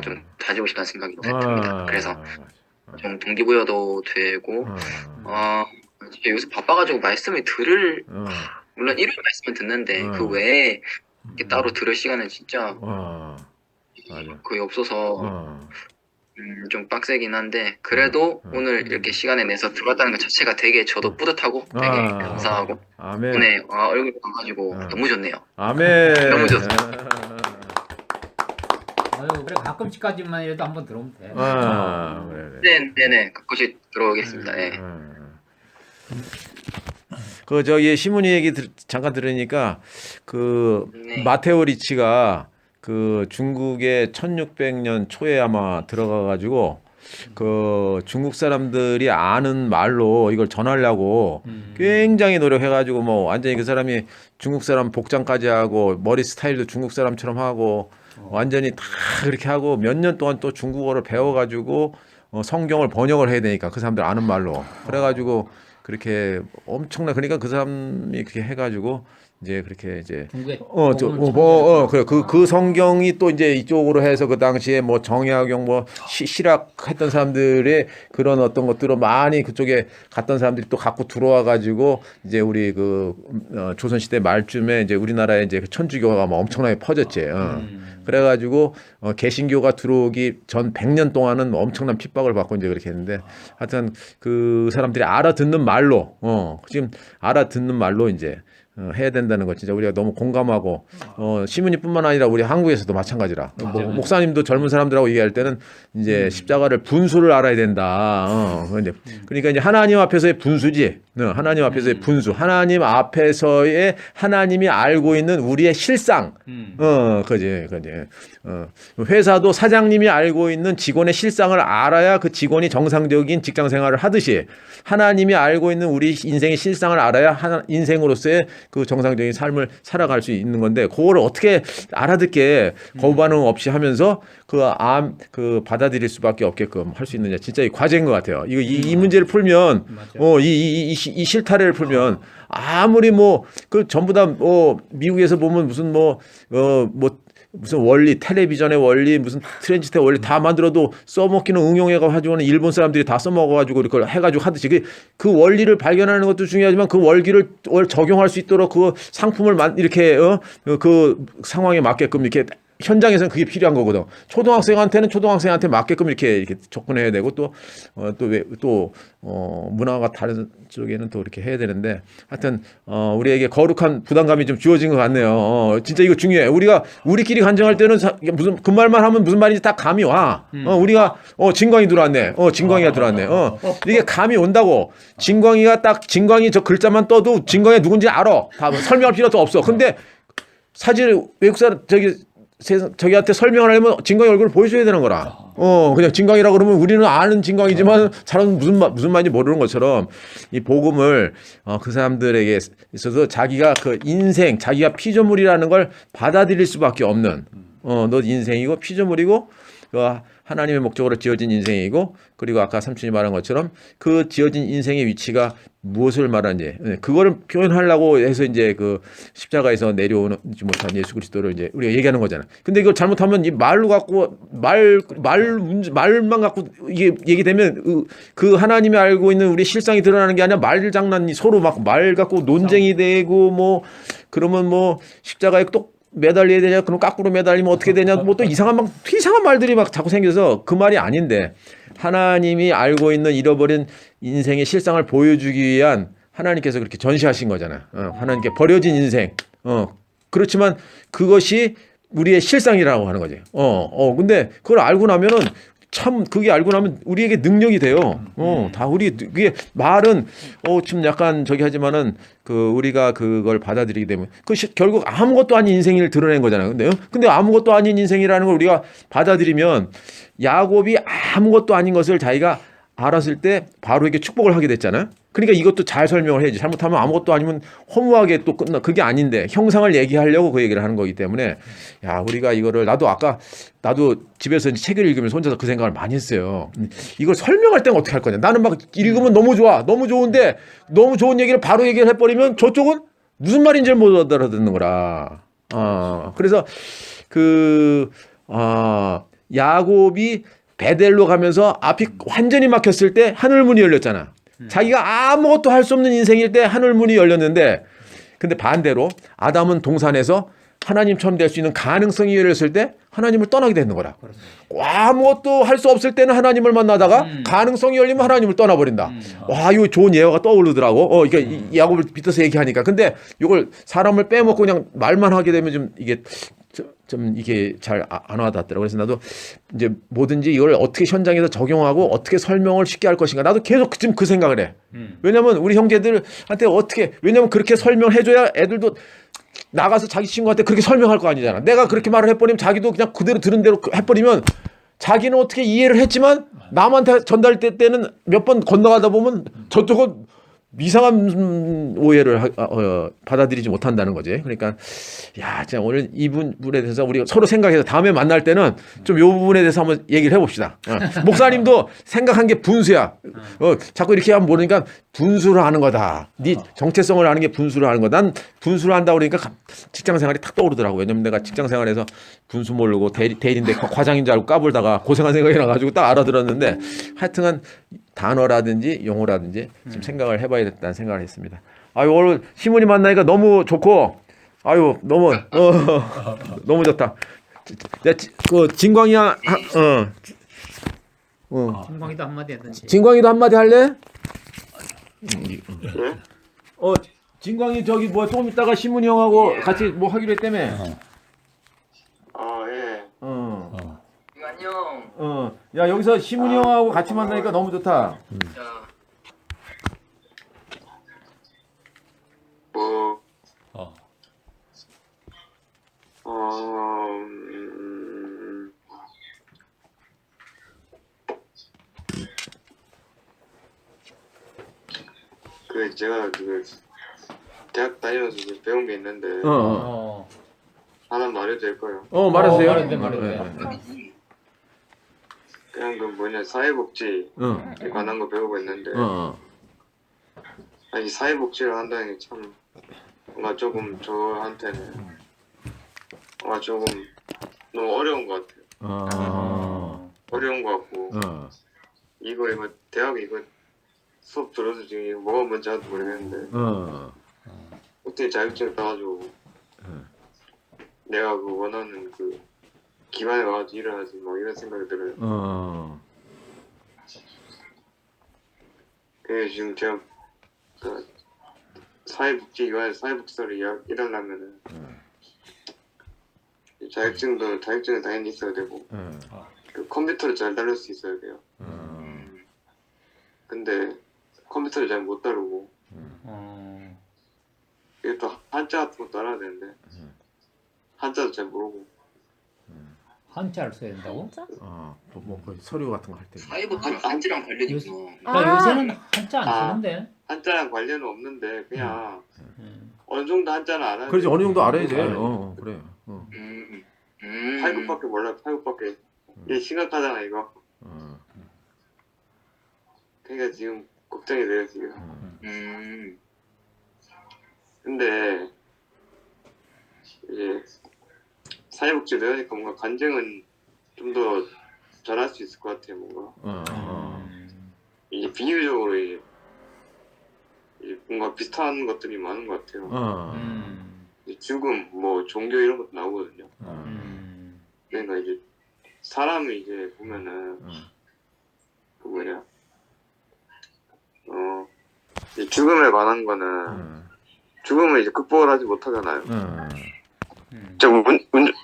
좀 다지고 싶다는 생각이 듭니다. 그래서 좀 동기부여도 되고 진짜 요새 바빠가지고 말씀을 물론 일요일 말씀은 듣는데 그 외에 이렇게 따로 들을 시간은 진짜 거의 없어서 좀 빡세긴 한데 그래도 오늘 이렇게 시간을 내서 들어왔다는 것 자체가 되게 저도 뿌듯하고 되게 감사하고 아멘. 오늘 얼굴 봐가지고 너무 좋네요. 아멘. 너무 좋습니다. 그래 가끔씩까지만이라도 한번 들어오면 돼. 그래. 네네 가끔씩 들어오겠습니다. 네. 그 저기 시문이 얘기 잠깐 들으니까 그 마테오 리치가 그 중국에 1600년 초에 아마 들어가 가지고 그 중국 사람들이 아는 말로 이걸 전하려고 굉장히 노력해 가지고 뭐 완전히 그 사람이 중국 사람 복장까지 하고 머리 스타일도 중국 사람처럼 하고 완전히 다 그렇게 하고 몇 년 동안 또 중국어를 배워 가지고 성경을 번역을 해야 되니까 그 사람들 아는 말로 그래 가지고 그렇게 엄청나 그러니까 그 사람이 그렇게 해가지고 이제 그렇게 이제 그래 그 성경이 또 이제 이쪽으로 해서 그 당시에 뭐 정약용 뭐 실학했던 사람들의 그런 어떤 것들을 많이 그쪽에 갔던 사람들이 또 갖고 들어와 가지고 이제 우리 그 조선 시대 말쯤에 이제 우리나라에 이제 천주교가 뭐 엄청나게 퍼졌지. 그래가지고 개신교가 들어오기 전 100년 동안은 엄청난 핍박을 받고 이제 그렇게 했는데 하여튼 그 사람들이 알아듣는 말로 지금 알아듣는 말로 이제 해야 된다는 거 진짜 우리가 너무 공감하고 시민이뿐만 아니라 우리 한국에서도 마찬가지라 목사님도 젊은 사람들하고 얘기할 때는 이제 십자가를 분수를 알아야 된다. 그러니까 이제 하나님 앞에서의 분수지. 하나님 앞에서의 분수. 하나님 앞에서의 하나님이 알고 있는 우리의 실상. 그지. 회사도 사장님이 알고 있는 직원의 실상을 알아야 그 직원이 정상적인 직장 생활을 하듯이 하나님이 알고 있는 우리 인생의 실상을 알아야 인생으로서의 그 정상적인 삶을 살아갈 수 있는 건데 그거를 어떻게 알아듣게 거부 반응 없이 하면서 그 받아들일 수밖에 없게끔 할 수 있느냐 진짜 이 과제인 것 같아요. 이 문제를 풀면 이 실타래를 풀면 아무리 뭐 그 전부 다 미국에서 보면 무슨 무슨 원리, 텔레비전의 원리, 무슨 트랜지스터 원리 다 만들어도 써먹기는 응용해가지고는 일본 사람들이 다 써먹어가지고 그걸 해가지고 하듯이 그 원리를 발견하는 것도 중요하지만 그 원리를 적용할 수 있도록 그 상품을 이렇게 그 상황에 맞게끔 이렇게 현장에서는 그게 필요한 거거든. 초등학생한테는 초등학생한테 맞게끔 이렇게 접근해야 되고 또 문화가 다른 쪽에는 또 이렇게 해야 되는데 하여튼 우리에게 거룩한 부담감이 좀 주어진 것 같네요. 진짜 이거 중요해. 우리끼리 간증할 때는 무슨 그 말만 하면 무슨 말인지 다 감이 와. 우리가 진광이 들어왔네. 진광이가 들어왔네. 이게 감이 온다고. 진광이 저 글자만 떠도 진광이 누군지 알아. 다 설명할 필요도 없어. 근데 사실 외국 사람 저기한테 설명을 하려면 진광이 얼굴을 보여줘야 되는 거라. 그냥 진광이라고 그러면 우리는 아는 진광이지만 사람은 무슨 말인지 모르는 것처럼 이 복음을 그 사람들에게 있어서 자기가 그 인생, 자기가 피조물이라는 걸 받아들일 수밖에 없는 너 인생이고 피조물이고 하나님의 목적으로 지어진 인생이고 그리고 아까 삼촌이 말한 것처럼 그 지어진 인생의 위치가 무엇을 말하는지 그거를 표현하려고 해서 이제 그 십자가에서 내려오지 못한 예수 그리스도를 이제 우리가 얘기하는 거잖아. 근데 이걸 잘못하면 이 말로 갖고 말만 갖고 이게 얘기되면 그 하나님이 알고 있는 우리 실상이 드러나는 게 아니라 말장난이 서로 막 말 갖고 논쟁이 되고 뭐 그러면 뭐 십자가에 또 매달려야 되냐? 그럼 거꾸로 매달리면 어떻게 되냐? 뭐 또 이상한 말들이 막 자꾸 생겨서 그 말이 아닌데 하나님이 알고 있는 잃어버린 인생의 실상을 보여주기 위한 하나님께서 그렇게 전시하신 거잖아. 하나님께 버려진 인생. 그렇지만 그것이 우리의 실상이라고 하는 거지. 근데 그걸 알고 나면은 참 그게 알고 나면 우리에게 능력이 돼요. 다 그게 말은 좀 약간 저기 하지만은 우리가 그걸 받아들이게 되면 결국 아무것도 아닌 인생을 드러낸 거잖아요. 근데 아무것도 아닌 인생이라는 걸 우리가 받아들이면 야곱이 아무것도 아닌 것을 자기가 알았을 때 바로 이게 축복을 하게 됐잖아요. 그러니까 이것도 잘 설명을 해야지. 잘못하면 아무것도 아니면 허무하게 또 그게 아닌데 형상을 얘기하려고 그 얘기를 하는 거기 때문에 우리가 이거를 나도 집에서 책을 읽으면서 혼자서 그 생각을 많이 했어요. 이걸 설명할 때는 어떻게 할 거냐. 나는 막 읽으면 너무 좋아. 너무 좋은데 너무 좋은 얘기를 바로 얘기를 해버리면 저쪽은 무슨 말인지를 못 알아듣는 거라. 그래서 야곱이 베델로 가면서 앞이 완전히 막혔을 때 하늘문이 열렸잖아. 자기가 아무것도 할 수 없는 인생일 때 하늘문이 열렸는데 근데 반대로 아담은 동산에서 하나님처럼 될 수 있는 가능성이 열렸을 때 하나님을 떠나게 되는 거라. 아무것도 할 수 없을 때는 하나님을 만나다가 가능성이 열리면 하나님을 떠나버린다. 이거 좋은 예화가 떠오르더라고. 이게 야곱을 빗어서 얘기하니까. 근데 이걸 사람을 빼먹고 그냥 말만 하게 되면 좀 이게 잘 안 와닿더라고요. 그래서 나도 이제 뭐든지 이걸 어떻게 현장에서 적용하고 어떻게 설명을 쉽게 할 것인가. 나도 계속 지금 그 생각을 해. 왜냐면 우리 형제들한테 왜냐면 그렇게 설명해줘야 애들도 나가서 자기 친구한테 그렇게 설명할 거 아니잖아. 내가 그렇게 말을 해버리면 자기도 그냥 그대로 들은 대로 해버리면 자기는 어떻게 이해를 했지만 남한테 전달될 때는 몇 번 건너가다 보면 저쪽은 이상한 오해를 받아들이지 못한다는 거지. 그러니까 진짜 오늘 이 부분에 대해서 우리가 서로 생각해서 다음에 만날 때는 좀 이 부분에 대해서 한번 얘기를 해봅시다. 목사님도 생각한 게 분수야. 자꾸 이렇게 하면 모르니까 분수를 하는 거다. 네 정체성을 아는 게 분수를 하는 거다. 난 분수를 한다고 그러니까 직장 생활이 탁 떠오르더라고. 왜냐면 내가 직장 생활에서 분수 모르고 대리인데 과장인 줄 알고 까불다가 고생한 생각이 나가지고 딱 알아들었는데 하여튼간 단어라든지 용어라든지 좀 생각을 해봐야겠다는 생각을 했습니다. 오늘 시문이 만나니까 너무 좋고, 너무 너무 좋다. 진광이야, 진광이도 한마디 하든지. 진광이도 한마디 할래? 진광이 저기 조금 있다가 시문이 형하고 같이 뭐 하기로 했다며. 예. 안녕. 야 여기서 시문이 형하고 같이 만나니까 너무 좋다. 제가 대학 다니면서 배운 게 있는데 하나 말해도 될까요? 말하세요. 말해도 그냥 사회복지에 관한 거 배우고 있는데 아니 사회복지를 한다는 게 참 뭔가 조금 저한테는 뭔가 조금 너무 어려운 것 같아요. 어려운 것 같고 이거 대학 이거 수업 들어서 지금 이거 뭐가 뭔지 아직도 모르겠는데 어떻게 자격증 따가지고 내가 그 원하는 그 기반에 가가지고 일을 하지 막 이런 생각이 들어요. 그게 지금 제가 그 사회복지기관에서 사회복지사를 일하려면은 자격증은 당연히 있어야 되고 그 컴퓨터를 잘 다룰 수 있어야 돼요. 근데 컴퓨터를 잘 못 다루고 이게 또 한자 같은 것도 알아야 되는데 한자도 잘 모르고 한자를 써야 된다고? 뭐 서류 같은 거 할 때. 사회복지랑 한지랑 관련이 있구나. 야, 요새는 한자 안 쓰는데. 한자랑 관련은 없는데 그냥 어느 정도 한자는 알아야 그렇지 돼요. 어느 정도 알아야지. 그래. 그래. 8급밖에 몰라. 8급밖에 이게 심각하잖아 이거. 그러니까 지금 걱정이 돼요 지금. 근데 이제 사회복지 배우니까 뭔가 간증은 좀 더 잘할 수 있을 것 같아요 뭔가. 이게 비유적으로 이제 뭔가 비슷한 것들이 많은 것 같아요. 이제 죽음, 뭐 종교 이런 것도 나오거든요. 그러니까 이제 사람을 이제 보면은 그 뭐냐, 이 죽음에 관한 거는 죽음을 이제 극복을 하지 못하잖아요.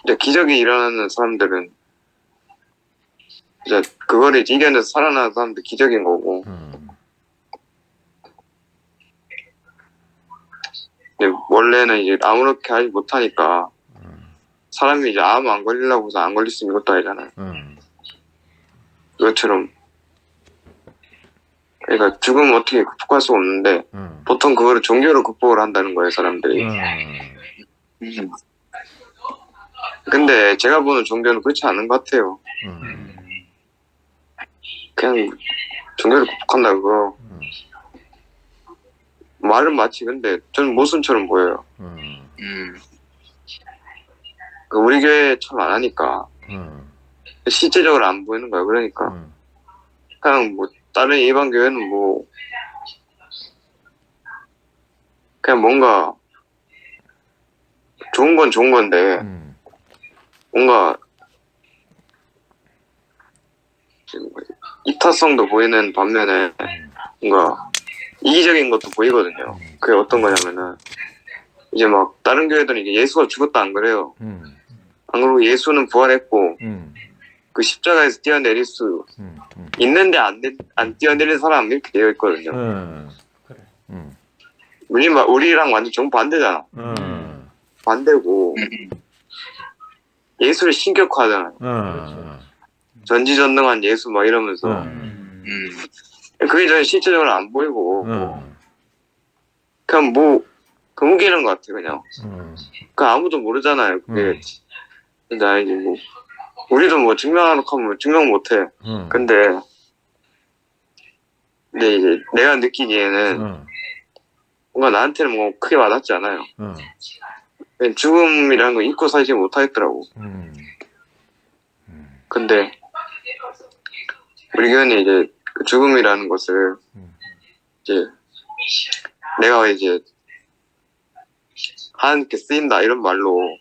이제 기적이 일어나는 사람들은 이제 그거를 이제 이겨내서 살아나는 사람들 기적인 거고. 근데 원래는 이제 아무렇게 하지 못하니까 사람이 이제 암 안 걸리려고 해서 안 걸릴 수 있는 것도 아니잖아요. 이것처럼 그러니까 죽음은 어떻게 극복할 수가 없는데 보통 그거를 종교로 극복을 한다는 거예요 사람들이. 근데 제가 보는 종교는 그렇지 않은 것 같아요. 그냥 종교를 극복한다 그거 말은 맞지. 근데 저는 모순처럼 보여요. 그 우리 교회처럼 안 하니까 실제적으로 안 보이는 거야. 그러니까 그냥 뭐 다른 일반 교회는 뭐 그냥 뭔가 좋은 건 좋은 건데 뭔가 이타성도 보이는 반면에 뭔가 이기적인 것도 보이거든요. 그게 어떤 거냐면은 이제 막 다른 교회들은 이게 예수가 죽었다 안 그래요. 안 그러고 예수는 부활했고 그 십자가에서 뛰어내릴 수 있는데 안 뛰어내린 사람 이렇게 되어 있거든요. 그래. 우리랑 완전 정반대잖아. 반대고 예수를 신격화하잖아요. 전지전능한 예수 막 이러면서 그게 저는 실제적으로 안 보이고 그냥 뭐 금기는 것 같아 그냥. 그 아무도 모르잖아요. 그게 진짜 이제 뭐 우리도 뭐 증명하려고 하면 증명 못해. 근데 이제 내가 느끼기에는 뭔가 나한테는 뭐 크게 와닿지 않아요. 그냥 죽음이라는 거 잊고 살지 못하겠더라고. 근데 우리 교회는 이제 그 죽음이라는 것을 이제 내가 이제 하나님께 쓰인다 이런 말로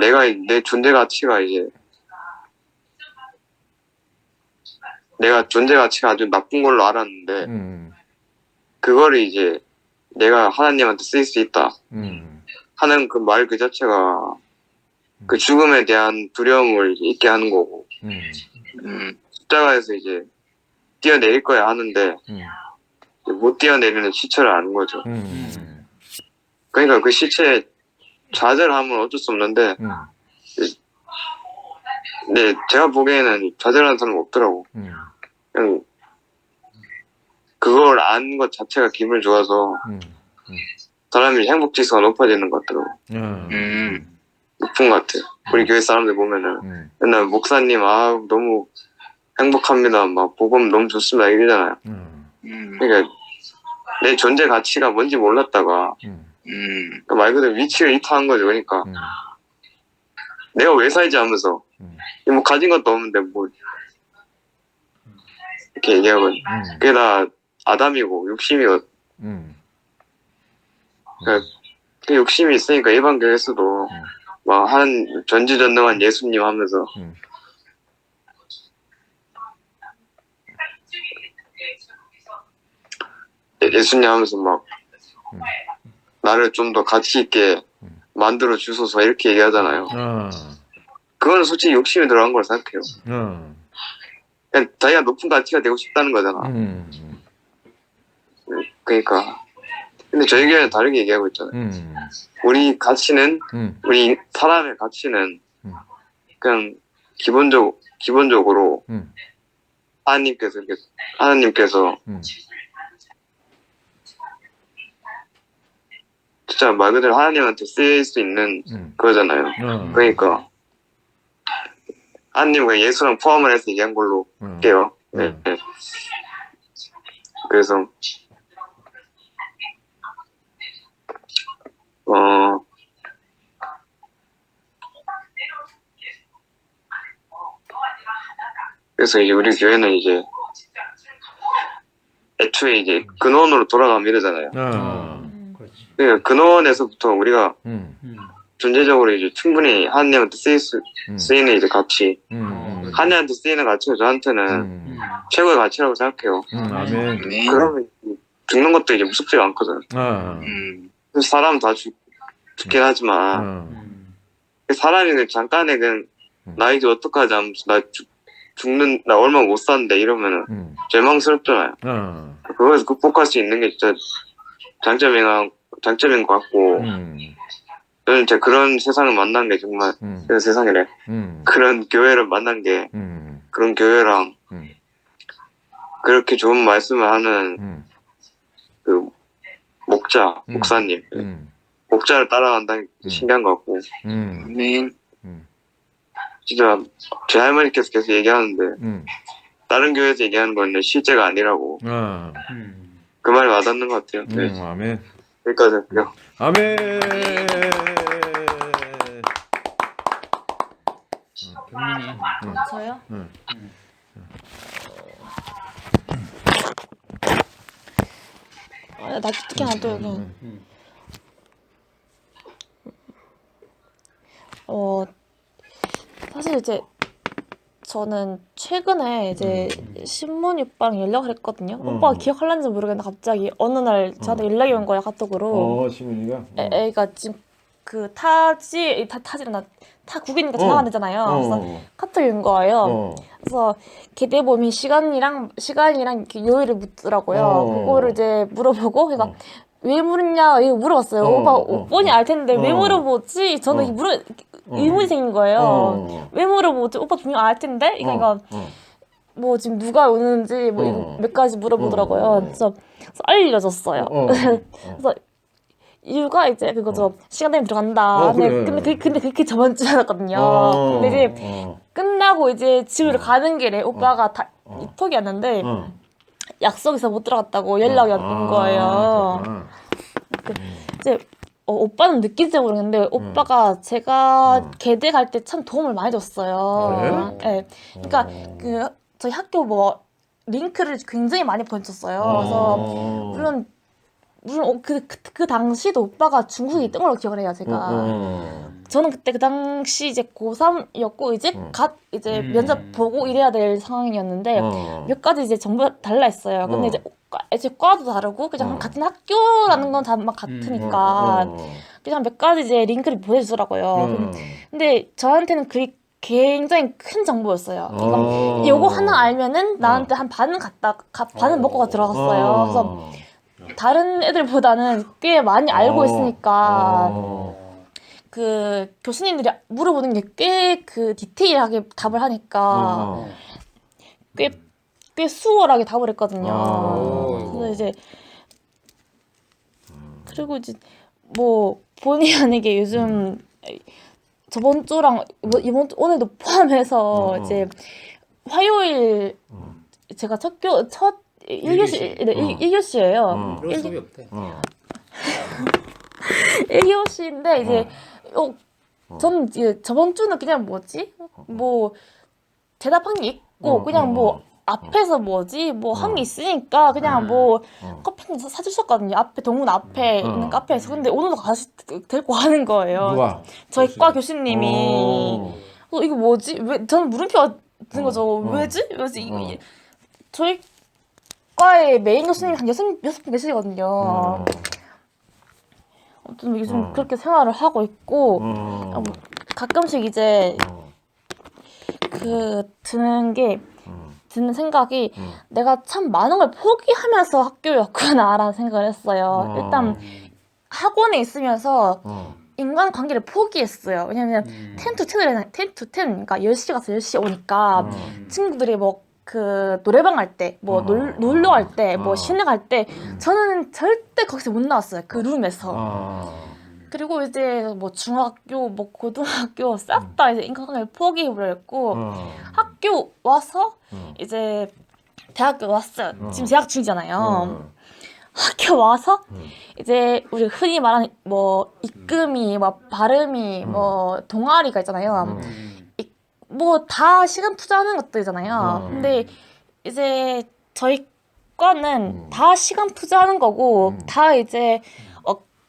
내가 내 존재 가치가 이제 내가 존재 가치가 아주 나쁜 걸로 알았는데 그거를 이제 내가 하나님한테 쓰일 수 있다 하는 그 말 그 자체가 그 죽음에 대한 두려움을 잊게 하는 거고 십자가에서 이제 뛰어내릴 거야 하는데 못 뛰어내리는 시체를 아는 거죠. 그러니까 그 시체에 좌절하면 어쩔 수 없는데 근데 제가 보기에는 좌절하는 사람 없더라고. 그냥 그걸 안 것 자체가 기분 좋아서 사람이 행복지수가 높아지는 것 같더라고. 높은 것 같아. 우리 교회 사람들 보면은 맨날 목사님 너무 행복합니다. 막 복음 너무 좋습니다 이러잖아요. 그러니까 내 존재 가치가 뭔지 몰랐다가 말 그대로 위치를 이탈한 거죠. 그러니까 내가 왜 살지 하면서 뭐 가진 것도 없는데 뭐 이렇게 얘기하거든. 그게 다 아담이고 욕심이거든. 그 욕심이 있으니까 일반 교회에서도 막 한 전지전능한 예수님 하면서 예수님 하면서 막 나를 좀 더 가치 있게 만들어 주소서 이렇게 얘기하잖아요. 그거는 솔직히 욕심이 들어간 걸 생각해요. 그냥 자기가 높은 가치가 되고 싶다는 거잖아. 그러니까 근데 저희 교회는 다르게 얘기하고 있잖아요. 우리 가치는 우리 사람의 가치는 그냥 기본적으로 하나님께서 진짜 말 그대로 하나님한테 쓰일 수 있는 그거잖아요. 그러니까 하나님과 예수랑 포함을 해서 얘기한 걸로 할게요. 네. 그래서 그래서 이제 우리 교회는 이제 애초에 이제 근원으로 돌아가면 이러잖아요. 그렇지. 그러니까 근원에서부터 우리가 존재적으로 이제 충분히 하나님한테 쓰이는 이제 가치, 하나님한테 쓰이는 가치가 저한테는 최고의 가치라고 생각해요. 아멘. 그러면 죽는 것도 이제 무섭지가 않거든. 그래서 사람 다 죽긴 하지만 사람이 그 잠깐에 그냥 나 이제 어떡하지 하면서 나 얼마 못 사는데 이러면은 절망스럽잖아요. 그거에서 극복할 수 있는 게 진짜 장점인 것 같고 저는 진짜 그런 세상을 만난 게 정말 그런 세상이래. 그런 교회를 만난 게 그런 교회랑 그렇게 좋은 말씀을 하는 그 목사님 목자를 따라간다는 게 신기한 것 같고 진짜 제 할머니께서 계속 얘기하는데 다른 교회에서 얘기하는 건 실제가 아니라고 그 말이 와닿는 것 같아요. 네. 아멘. 여기까지 할게요. 아멘. 경민이. 저요? 나 어떻게 놔둬요 그냥. 사실 이제 저는 최근에 이제 신문이 오빠랑 연락을 했거든요. 오빠가 기억할란지 모르겠는데 갑자기 어느 날 저한테 연락이 온 거야 카톡으로. 시민이가. 애가 지금 그 타국이니까 전화가 안 되잖아요. 그래서 카톡이 온 거예요. 그래서 개대보험이 시간이랑 이렇게 요일을 묻더라고요. 그거를 이제 물어보고 그러니까 왜 물었냐 이거 물어봤어요. 오빠 뻔히 알 텐데 왜 물어보지? 저는 의문이 생긴 거예요. 왜 물어보지? 오빠 분명 알 텐데? 그러니까 뭐 지금 누가 오는지 뭐 이거 몇 가지 물어보더라고요. 그래서 알려줬어요. 그래서 이유가 이제 그거죠. 시간 되면 들어간다. 그래. 근데 그렇게 저번 주에 알았거든요. 근데 이제 끝나고 이제 집으로 가는 길에 오빠가 이톡이었는데 약속에서 못 들어갔다고 연락이 온 거예요. 이제 오빠는 느낄지 모르겠는데 오빠가 제가 개대 갈 때 참 도움을 많이 줬어요. 네. 그러니까 저희 학교 뭐 링크를 굉장히 많이 보내줬어요. 그래서 물론 그 당시도 오빠가 중국에 있던 걸로 기억을 해요, 제가. 저는 그때 그 당시 이제 고3였고 이제 면접 보고 이래야 될 상황이었는데 몇 가지 이제 정보가 달라 했어요. 근데 이제 과도 다르고 그냥 같은 학교라는 건 다 막 같으니까 그냥 몇 가지 이제 링크를 보내주더라고요. 근데 저한테는 그게 굉장히 큰 정보였어요. 그러니까 요거 하나 알면은 나한테 한 반은 반은 먹고가 들어갔어요. 그래서 다른 애들보다는 꽤 많이 알고 있으니까 그 교수님들이 물어보는 게 꽤 그 디테일하게 답을 하니까 꽤 수월하게 답을 했거든요. 그래서 이제 그리고 이제 뭐 본의 아니게 요즘 저번 주랑 이번 주 오늘도 포함해서 이제 화요일 제가 첫 1교시예요. 그럴 수밖에 없대. 1교시인데 이제 저는 이제 저번 주는 그냥 뭐지? 뭐 대답한 게 있고 그냥 뭐 앞에서 뭐지? 뭐 한 게 있으니까 그냥 뭐 커피 한 잔 사주셨거든요. 앞에 동문 앞에 있는 카페에서. 근데 오늘도 같이 데리고 가는 거예요. 누가? 저희 과 교수님이. 이거 뭐지? 왜 저는 물음표가 드는 거죠. 왜지? 저희 과의 메인 교수님이 한 여섯 분 계시거든요. 아무튼 요즘 그렇게 생활을 하고 있고 가끔씩 이제 드는 생각이 내가 참 많은 걸 포기하면서 학교였구나라는 생각을 했어요. 일단 학원에 있으면서 인간관계를 포기했어요. 왜냐면 10 to 10, 그러니까 10시 가서 10시 오니까 친구들이 뭐 그 노래방 갈 때, 뭐 놀러 갈 때, 뭐 시내 갈 때 저는 절대 거기서 못 나왔어요. 그 룸에서. 그리고 이제 뭐 중학교, 뭐 고등학교 싹 다 이제 인간관계를 포기해버렸고 학교 와서 이제 대학교 왔어요. 지금 재학 중이잖아요. 학교 와서 이제 우리 흔히 말하는 뭐 입금이, 뭐 발음이, 뭐 동아리가 있잖아요. 뭐 다 시간 투자하는 것들이잖아요. 근데 이제 저희 과는 다 시간 투자하는 거고 다 이제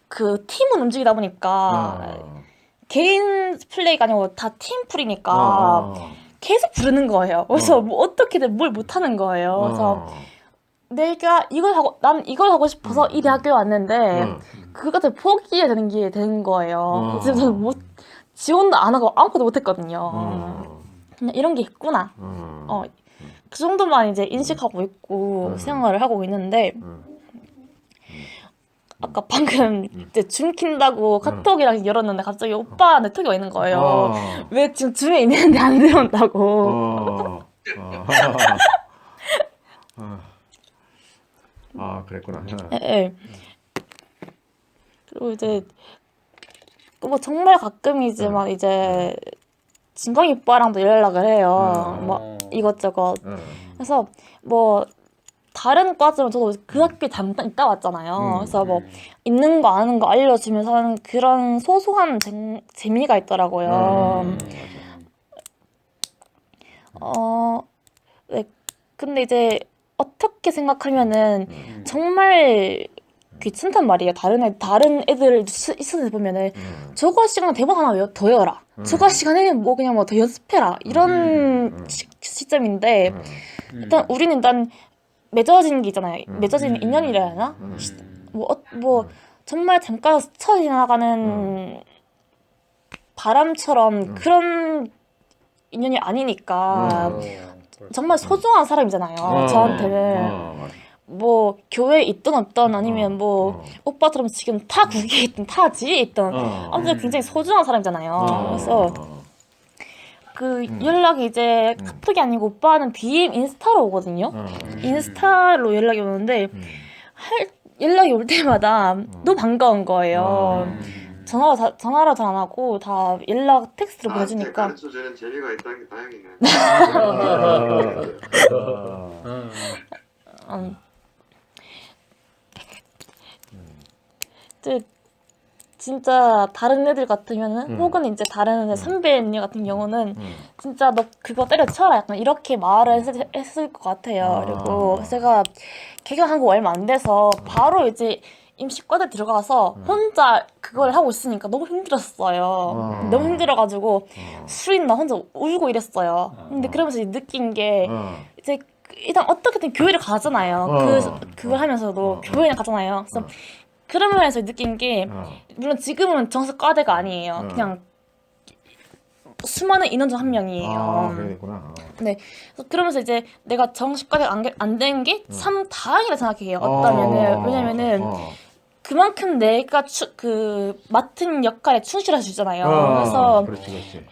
그 팀은 움직이다 보니까 개인 플레이가 아니고 다 팀플이니까 계속 부르는 거예요. 그래서 뭐 어떻게든 뭘 못하는 거예요. 그래서 내가 난 이걸 하고 싶어서 이 대학교에 왔는데 그것을 포기해야 되는 게 되는 거예요. 그래서 저는 지원도 안 하고 아무것도 못했거든요. 그냥 이런 게 있구나. 그 정도만 이제 인식하고 있고 생활을 하고 있는데 아까 방금 이제 줌 킨다고 카톡이랑 열었는데 갑자기 오빠한테 톡이 와 있는 거예요. 왜 지금 줌에 있는데 안 들어온다고. 아, 그랬구나. 네. 그리고 이제 뭐 정말 가끔이지만 이제 진광이 오빠랑도 연락을 해요. 뭐 이것저것. 그래서 뭐 다른 과지만 저도 그 학교에 잠깐 있다 왔잖아요. 그래서 뭐 있는 거 아는 거 알려주면서 하는 그런 소소한 재미가 있더라고요. 네. 근데 이제 어떻게 생각하면은 정말 귀찮단 말이에요. 다른 애들 있어서 보면은 저거 시간 대본 하나 더 외워라. 저거 시간에는 뭐 그냥 뭐 더 연습해라. 이런 시점인데 일단 우리는 맺어진 게 있잖아요. 맺어진 인연이라 해야 하나? 뭐 정말 잠깐 스쳐 지나가는 바람처럼 그런 인연이 아니니까 정말 소중한 사람이잖아요. 저한테는. 뭐 교회에 있든 없든 아니면 뭐 오빠처럼 지금 타 국에 있든 타 지에 있든 아무튼 굉장히 소중한 사람이잖아요. 그래서 그 연락이 이제 카톡이 아니고 오빠는 DM 인스타로 오거든요. 인스타로 연락이 오는데 연락이 올 때마다 너무 반가운 거예요. 전화로 잘 안 하고 다 연락 텍스트로 보내주니까. 가르쳐주는 재미가 있다는 게 다행이네. 진짜 다른 애들 같으면은 혹은 이제 다른 선배님 같은 경우는 진짜 너 그거 때려쳐라 약간 이렇게 말을 했을 것 같아요. 그리고 제가 개강한 거 얼마 안 돼서 바로 이제 임시과대 들어가서 혼자 그걸 하고 있으니까 너무 힘들었어요. 너무 힘들어가지고 술이나 혼자 울고 이랬어요. 근데 그러면서 느낀 게 이제 일단 어떻게든 교회를 가잖아요. 그걸 하면서도 교회를 가잖아요. 그래서 그러면서 느낀 게 물론 지금은 정식 과대가 아니에요. 그냥 수많은 인원 중 한 명이에요. 그랬구나. 네. 그러면서 이제 내가 정식 과대가 안 된 게 참 다행이라 생각해요. 어떠면은 왜냐면은 그만큼 내가 맡은 역할에 충실할 수 있잖아요. 그래서 그렇지.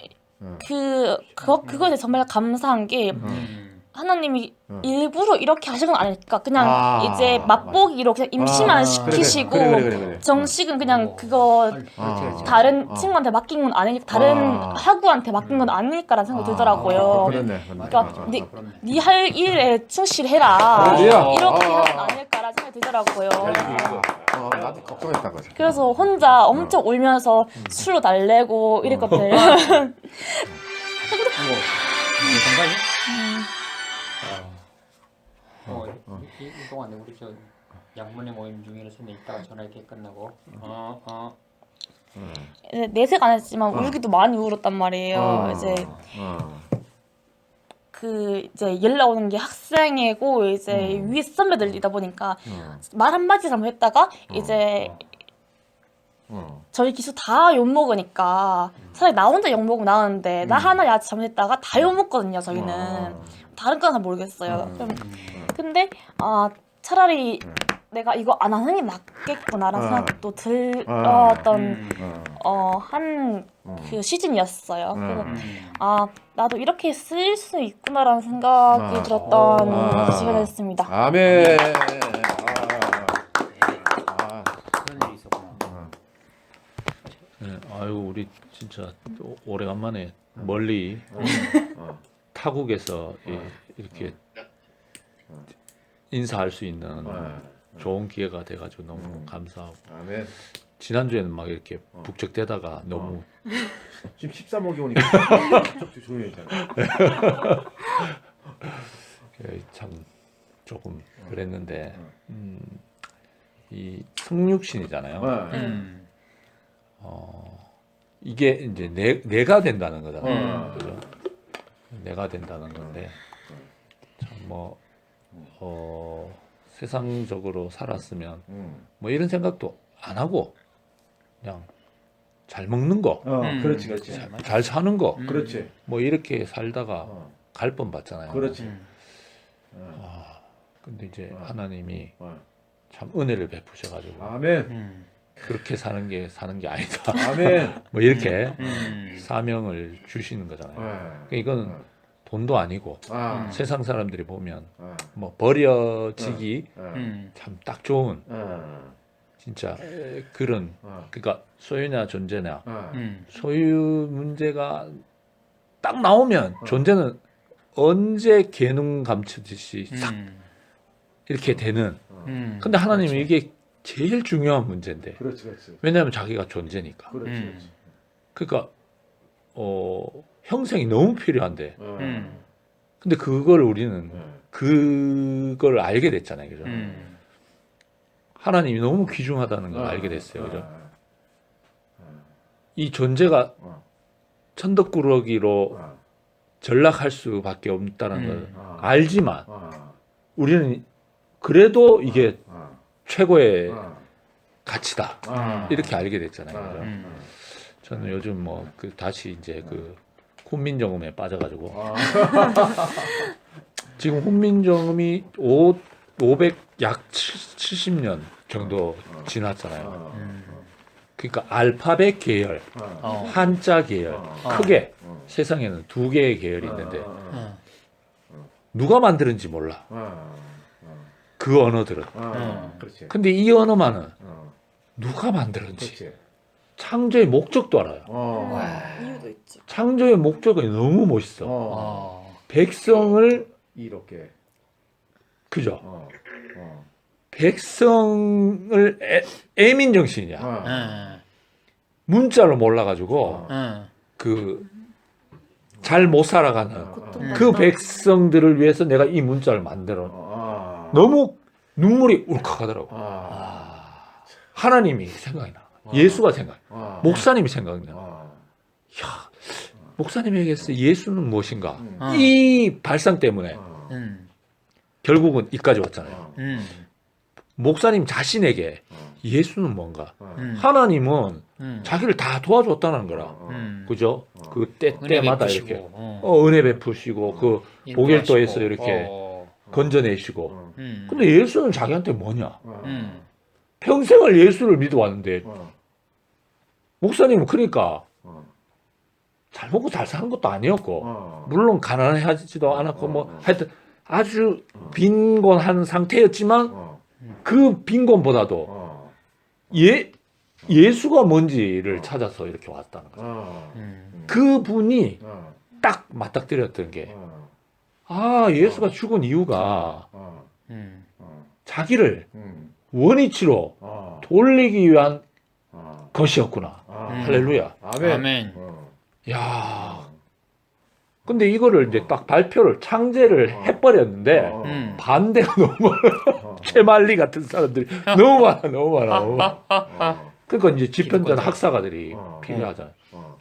그거에 대해 정말 감사한 게 하나님이 일부러 이렇게 하신 건 아닐까. 그냥 이제 맛보기로 그냥 임시만 시키시고 그래. 정식은 그냥 그거 다른 친구한테 맡긴 건 아니니까 다른 학우한테 맡긴 건 아닐까라는 생각이 들더라고요. 그러니까 네 할 일에 충실해라. 이렇게 하는 건 아닐까라는 생각이 들더라고요. 나도 걱정했다. 그래서 혼자 엄청 울면서 술로 달래고 이랬거든요. 이 동안에 우리 저 양문회 모임 중에서 이따가 전화 이렇게 끝나고 이제 내색 안 했지만 울기도 많이 울었단 말이에요. 이제 연락 오는 게 학생이고 이제 위에 선배들이다 보니까 말 한마디 잘못했다가 이제 저희 기수 다 욕먹으니까 차라리 나 혼자 욕먹으면 나오는데 나 하나 야채 잘못했다가 다 욕먹거든요. 저희는 다른 건 잘 모르겠어요. 근데 차라리 내가 이거 안 하는 게 낫겠구나라는 생각도 들었던 한 그 시즌이었어요. 그래서 나도 이렇게 쓰일 수 있구나라는 생각이 들었던 시간이었습니다. 아멘. 그런 일이 있었구나. 네, 아유 우리 진짜 오래간만에 멀리 타국에서 이렇게 인사할 수 있는 좋은 기회가 돼가지고 너무 감사하고 아멘. 지난주에는 막 이렇게 북적대다가 너무 지금 13억이 오니까 갑자기 조용해지잖아. 참 조금 그랬는데 이 성육신이잖아요. 이게 이제 내가 된다는 거잖아요. 그죠? 내가 된다는 건데 참 세상적으로 살았으면 뭐 이런 생각도 안 하고 그냥 잘 먹는 거, 그렇지. 잘 사는 거, 그렇지. 뭐 이렇게 살다가 갈 뻔 봤잖아요. 그렇지. 근데 이제 하나님이 참 은혜를 베푸셔가지고 아멘. 그렇게 사는 게 아니다. 아멘. 뭐 이렇게 사명을 주시는 거잖아요. 그러니까 이건 돈도 아니고 세상 사람들이 보면 뭐 버려지기 참 딱 좋은 진짜 그런 그러니까 소유냐 존재냐 소유 문제가 딱 나오면 존재는 언제 개눈 감추듯이 싹 이렇게 되는 근데 하나님은 이게 제일 중요한 문제인데 그렇지. 왜냐하면 자기가 존재니까 그렇지. 그러니까 형생이 너무 필요한데 근데 그걸 우리는 그걸 알게 됐잖아요. 그죠? 하나님이 너무 귀중하다는 걸 알게 됐어요. 그죠? 이 존재가 천덕꾸러기로 전락할 수밖에 없다는 걸 알지만 우리는 그래도 이게 최고의 가치다. 이렇게 알게 됐잖아요. 그죠? 저는 요즘 뭐 다시 이제 훈민정음에 빠져가지고 지금 훈민정음이 70년 정도 지났잖아요. 그러니까 알파벳 계열, 한자 계열, 크게 세상에는 두 개의 계열이 있는데 누가 만드는지 몰라. 그 언어들은. 그렇지. 근데 이 언어만은 누가 만들었는지 그렇지. 창조의 목적도 알아요. 이유도 있지. 창조의 목적이 너무 멋있어. 백성을 이렇게. 그죠? 백성을 애민 정신이야. 문자를 몰라가지고 잘 못 살아가는 그 백성들을 위해서 내가 이 문자를 만들어. 너무 눈물이 울컥하더라고. 하나님이 생각이 나. 예수가 생각이 나. 목사님이 생각이 나. 야, 목사님에게서 예수는 무엇인가? 이 발상 때문에 결국은 이까지 왔잖아요. 목사님 자신에게 예수는 뭔가? 하나님은 자기를 다 도와줬다는 거라. 그죠? 그 때마다 이렇게 은혜 베푸시고 그 보겔도에서 이렇게 건져내시고. 근데 예수는 자기한테 뭐냐? 평생을 예수를 믿어왔는데 목사님은 그러니까 잘 먹고 잘 사는 것도 아니었고 물론 가난하지도 않았고 뭐 하여튼 아주 빈곤한 상태였지만 그 빈곤보다도 예수가 뭔지를 찾아서 이렇게 왔다는 거죠. 그분이 딱 맞닥뜨렸던 게 예수가 죽은 이유가 자기를 원위치로 돌리기 위한 것이었구나. 할렐루야. 아멘. 아멘. 야. 근데 이거를 이제 딱 발표를 창제를 해버렸는데 반대가 너무 많아. 최말리 같은 사람들이 너무 많아, 너무 많아. 너무 많아. 그러니까 이제 집현전 학사가들이 필요하잖아요.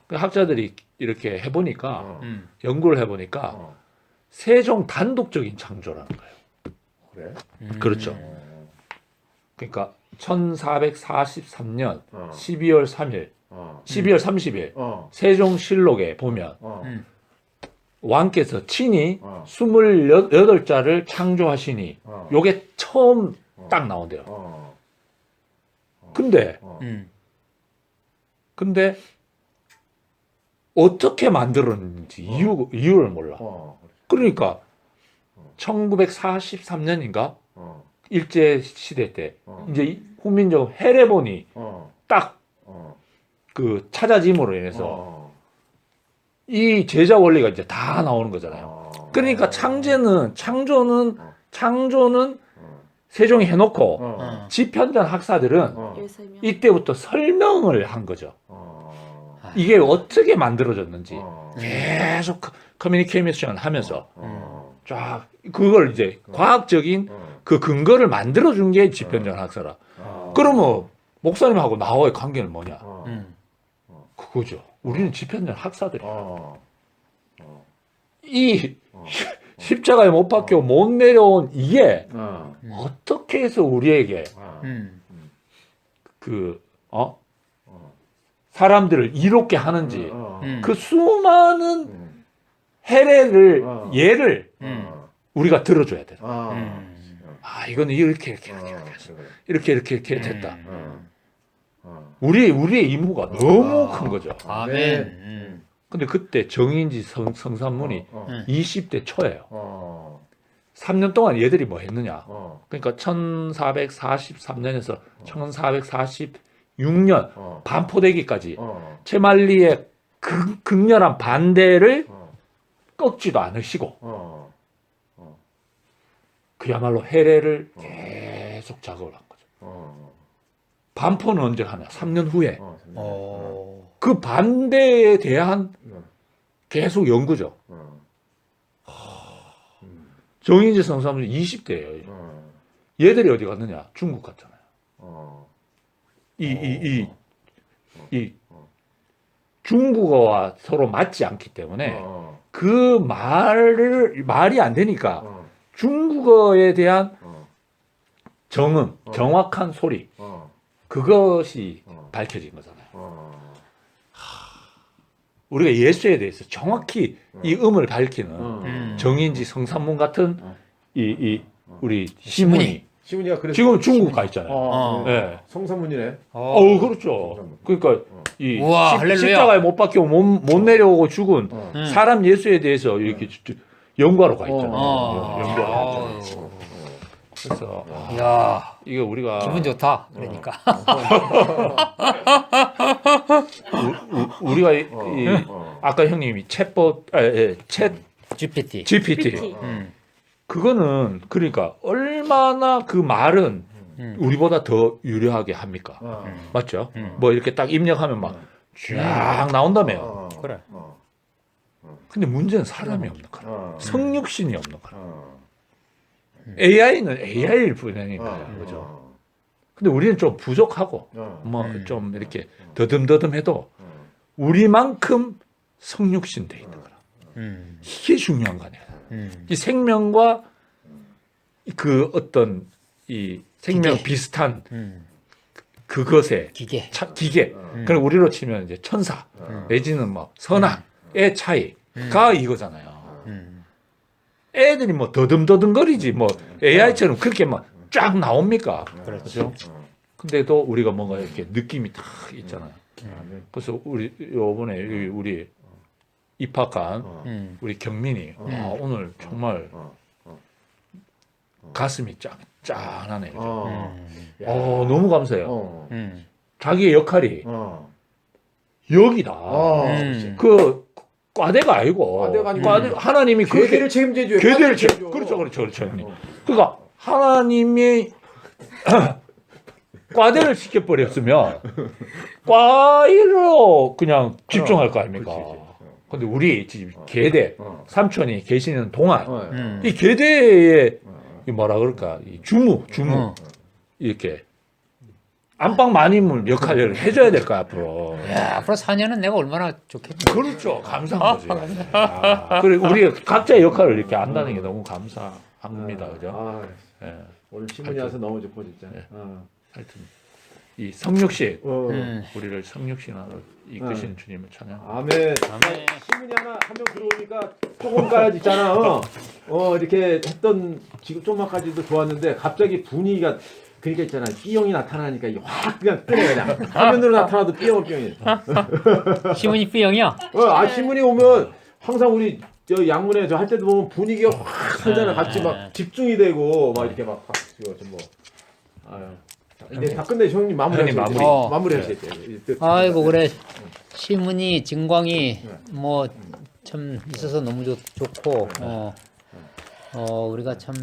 그 학자들이 이렇게 해보니까 연구를 해보니까 세종 단독적인 창조라는 거예요. 그래? 그렇죠. 그러니까 1443년 12월 3일, 12월 30일 세종실록에 보면 왕께서 친히 28자를 창조하시니 요게 처음 딱 나온대요. 근데 어떻게 만들었는지 이유를 몰라. 그러니까 1943년인가 일제 시대 때 이제 훈민정 해례본이 딱 그 찾아짐으로 인해서 이 제자 원리가 이제 다 나오는 거잖아요. 그러니까 창조는 세종이 해놓고 집현전 학사들은 13명. 이때부터 설명을 한 거죠. 이게 어떻게 만들어졌는지 계속 커뮤니케이션 하면서 쫙 그걸 이제 과학적인 그 근거를 만들어준 게 집현전 학사라. 그러면 목사님하고 나와의 관계는 뭐냐? 그거죠. 우리는 집현전 학사들이야. 이 십자가에 못 박혀 못 내려온 이게 어떻게 해서 우리에게 사람들을 이롭게 하는지 그 수많은 해례를 예를 우리가 들어줘야 돼. 이거는 이렇게 됐다. 우리의 임무가 너무 큰 거죠. 아멘. 근데 그때 정인지 성산문이 20대 초예요. 3년 동안 얘들이 뭐 했느냐? 그러니까 1443년에서 1446년 반포대기까지 최만리의 극렬한 반대를 꺾지도 않으시고 그야말로 해례를 계속 작업을 한 거죠. 반포는 언제 하냐? 3년 후에. 그 반대에 대한 계속 연구죠. 정인지 성사문이 20대예요. 얘들이 어디 갔느냐? 중국 갔잖아요. 이 중국어와 서로 맞지 않기 때문에 그 말이 안 되니까 중국어에 대한 정확한 소리, 그것이 밝혀진 거잖아요. 우리가 예수에 대해서 정확히 이 음을 밝히는 정인지 성산문 같은 우리 시문이가 그래서 지금 중국 가 있잖아요. 네. 성산문이네. 그렇죠. 그러니까 이 우와, 할렐루야. 십자가에 못 박혀 못 내려오고 죽은 사람 예수에 대해서 이렇게 연구하러 가 있잖아요. 연구하러 있잖아요. 그래서 야, 이거 우리가 기분 좋다. 그러니까. 우리가 아까 형님이 챗 GPT 그거는 그러니까 얼마나 그 말은 우리보다 더 유려하게 합니까? 맞죠? 뭐 이렇게 딱 입력하면 막 쫙 나온다며요. 그래. 근데 문제는 사람이 없는 거라. 성육신이 없는 거라. AI는 AI일 뿐이니까 그죠? 근데 우리는 좀 부족하고 뭐 좀 이렇게 더듬더듬해도 우리만큼 성육신 돼 있는 거라. 이게 중요한 거 아니야. 이 생명과 그 어떤 이 생명 기계. 비슷한 그것의 기계. 기계. 그럼 우리로 치면 이제 천사 내지는 뭐 선악의 차이가 이거잖아요. 애들이 뭐 더듬더듬거리지 뭐 AI처럼 그렇게 막 쫙 나옵니까? 그렇죠. 근데도 우리가 뭔가 이렇게 느낌이 딱 있잖아요. 그래서 우리 요번에 우리 입학한 우리 경민이 오늘 정말 가슴이 짠하네. 너무 감사해요. 자기의 역할이 여기다. 그 과대가 아니고 과대가 아니고 하나님이 괴대를 책임져줘요. 괴대를 그렇죠. 형님. 그러니까 하나님의 과대를 시켜버렸으면 과일로 그냥 집중할 거 아닙니까? 근데 우리 지금 계대 삼촌이 계시는 동안 이 계대의 이 뭐라 그럴까 이 주무 이렇게 안방 마님을 역할을 해줘야 될 거야 앞으로. 야, 앞으로 4년은 내가 얼마나 좋겠니? 그렇죠. 감사한 거지. 그리고 우리가 각자의 역할을 이렇게 안다는 게 너무 감사한 겁니다, 그죠? 예. 오늘 신문이 와서 너무 좋고 진짜. 하여튼 이 성육식 우리를 성육신하러 이끄시는 주님을 찬양. 아멘. 신문이 한 명 들어오니까 조금까지 있잖아. 이렇게 했던 지금 조금까지도 좋았는데 갑자기 분위기가 그러니까 있잖아. B형이 나타나니까 이게 확 그냥 뜨네 그냥. 화면으로 나타나도 B형이. 시문이 B형이야? 신문이 오면 항상 우리 저 양문에 저 할 때도 보면 분위기가 확 살잖아. 같이 막 집중이 되고 막 이렇게 막 뭐. 아유. 이제 다 끝내 형님 마무리 하실 때. 아이고 그래 시문이 증광이 뭐 참 있어서 너무 좋고 우리가 참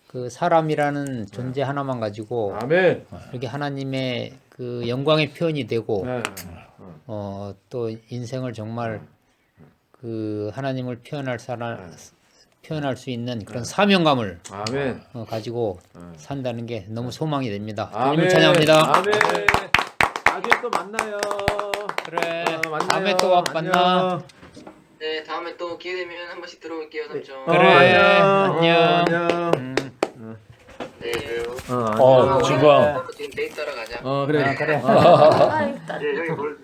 그 사람이라는 존재 하나만 가지고 아멘. 이렇게 하나님의 그 영광의 표현이 되고 또 인생을 정말 그 하나님을 표현할 수 있는 그런 사명감을 아멘. 가지고 산다는 게 너무 소망이 됩니다. 아멘. 주님을 찬양합니다. 아멘. 나중에 또 만나요. 그래. 만나요. 다음에 또 만나. 안녕. 네, 다음에 또 기회 되면 한 번씩 들어올게요, 삼촌. 그래. 안녕. 네. 증광. 지금 데이트 하러 가자. 그래. 그래. 아, 일단 네, 형이 뭘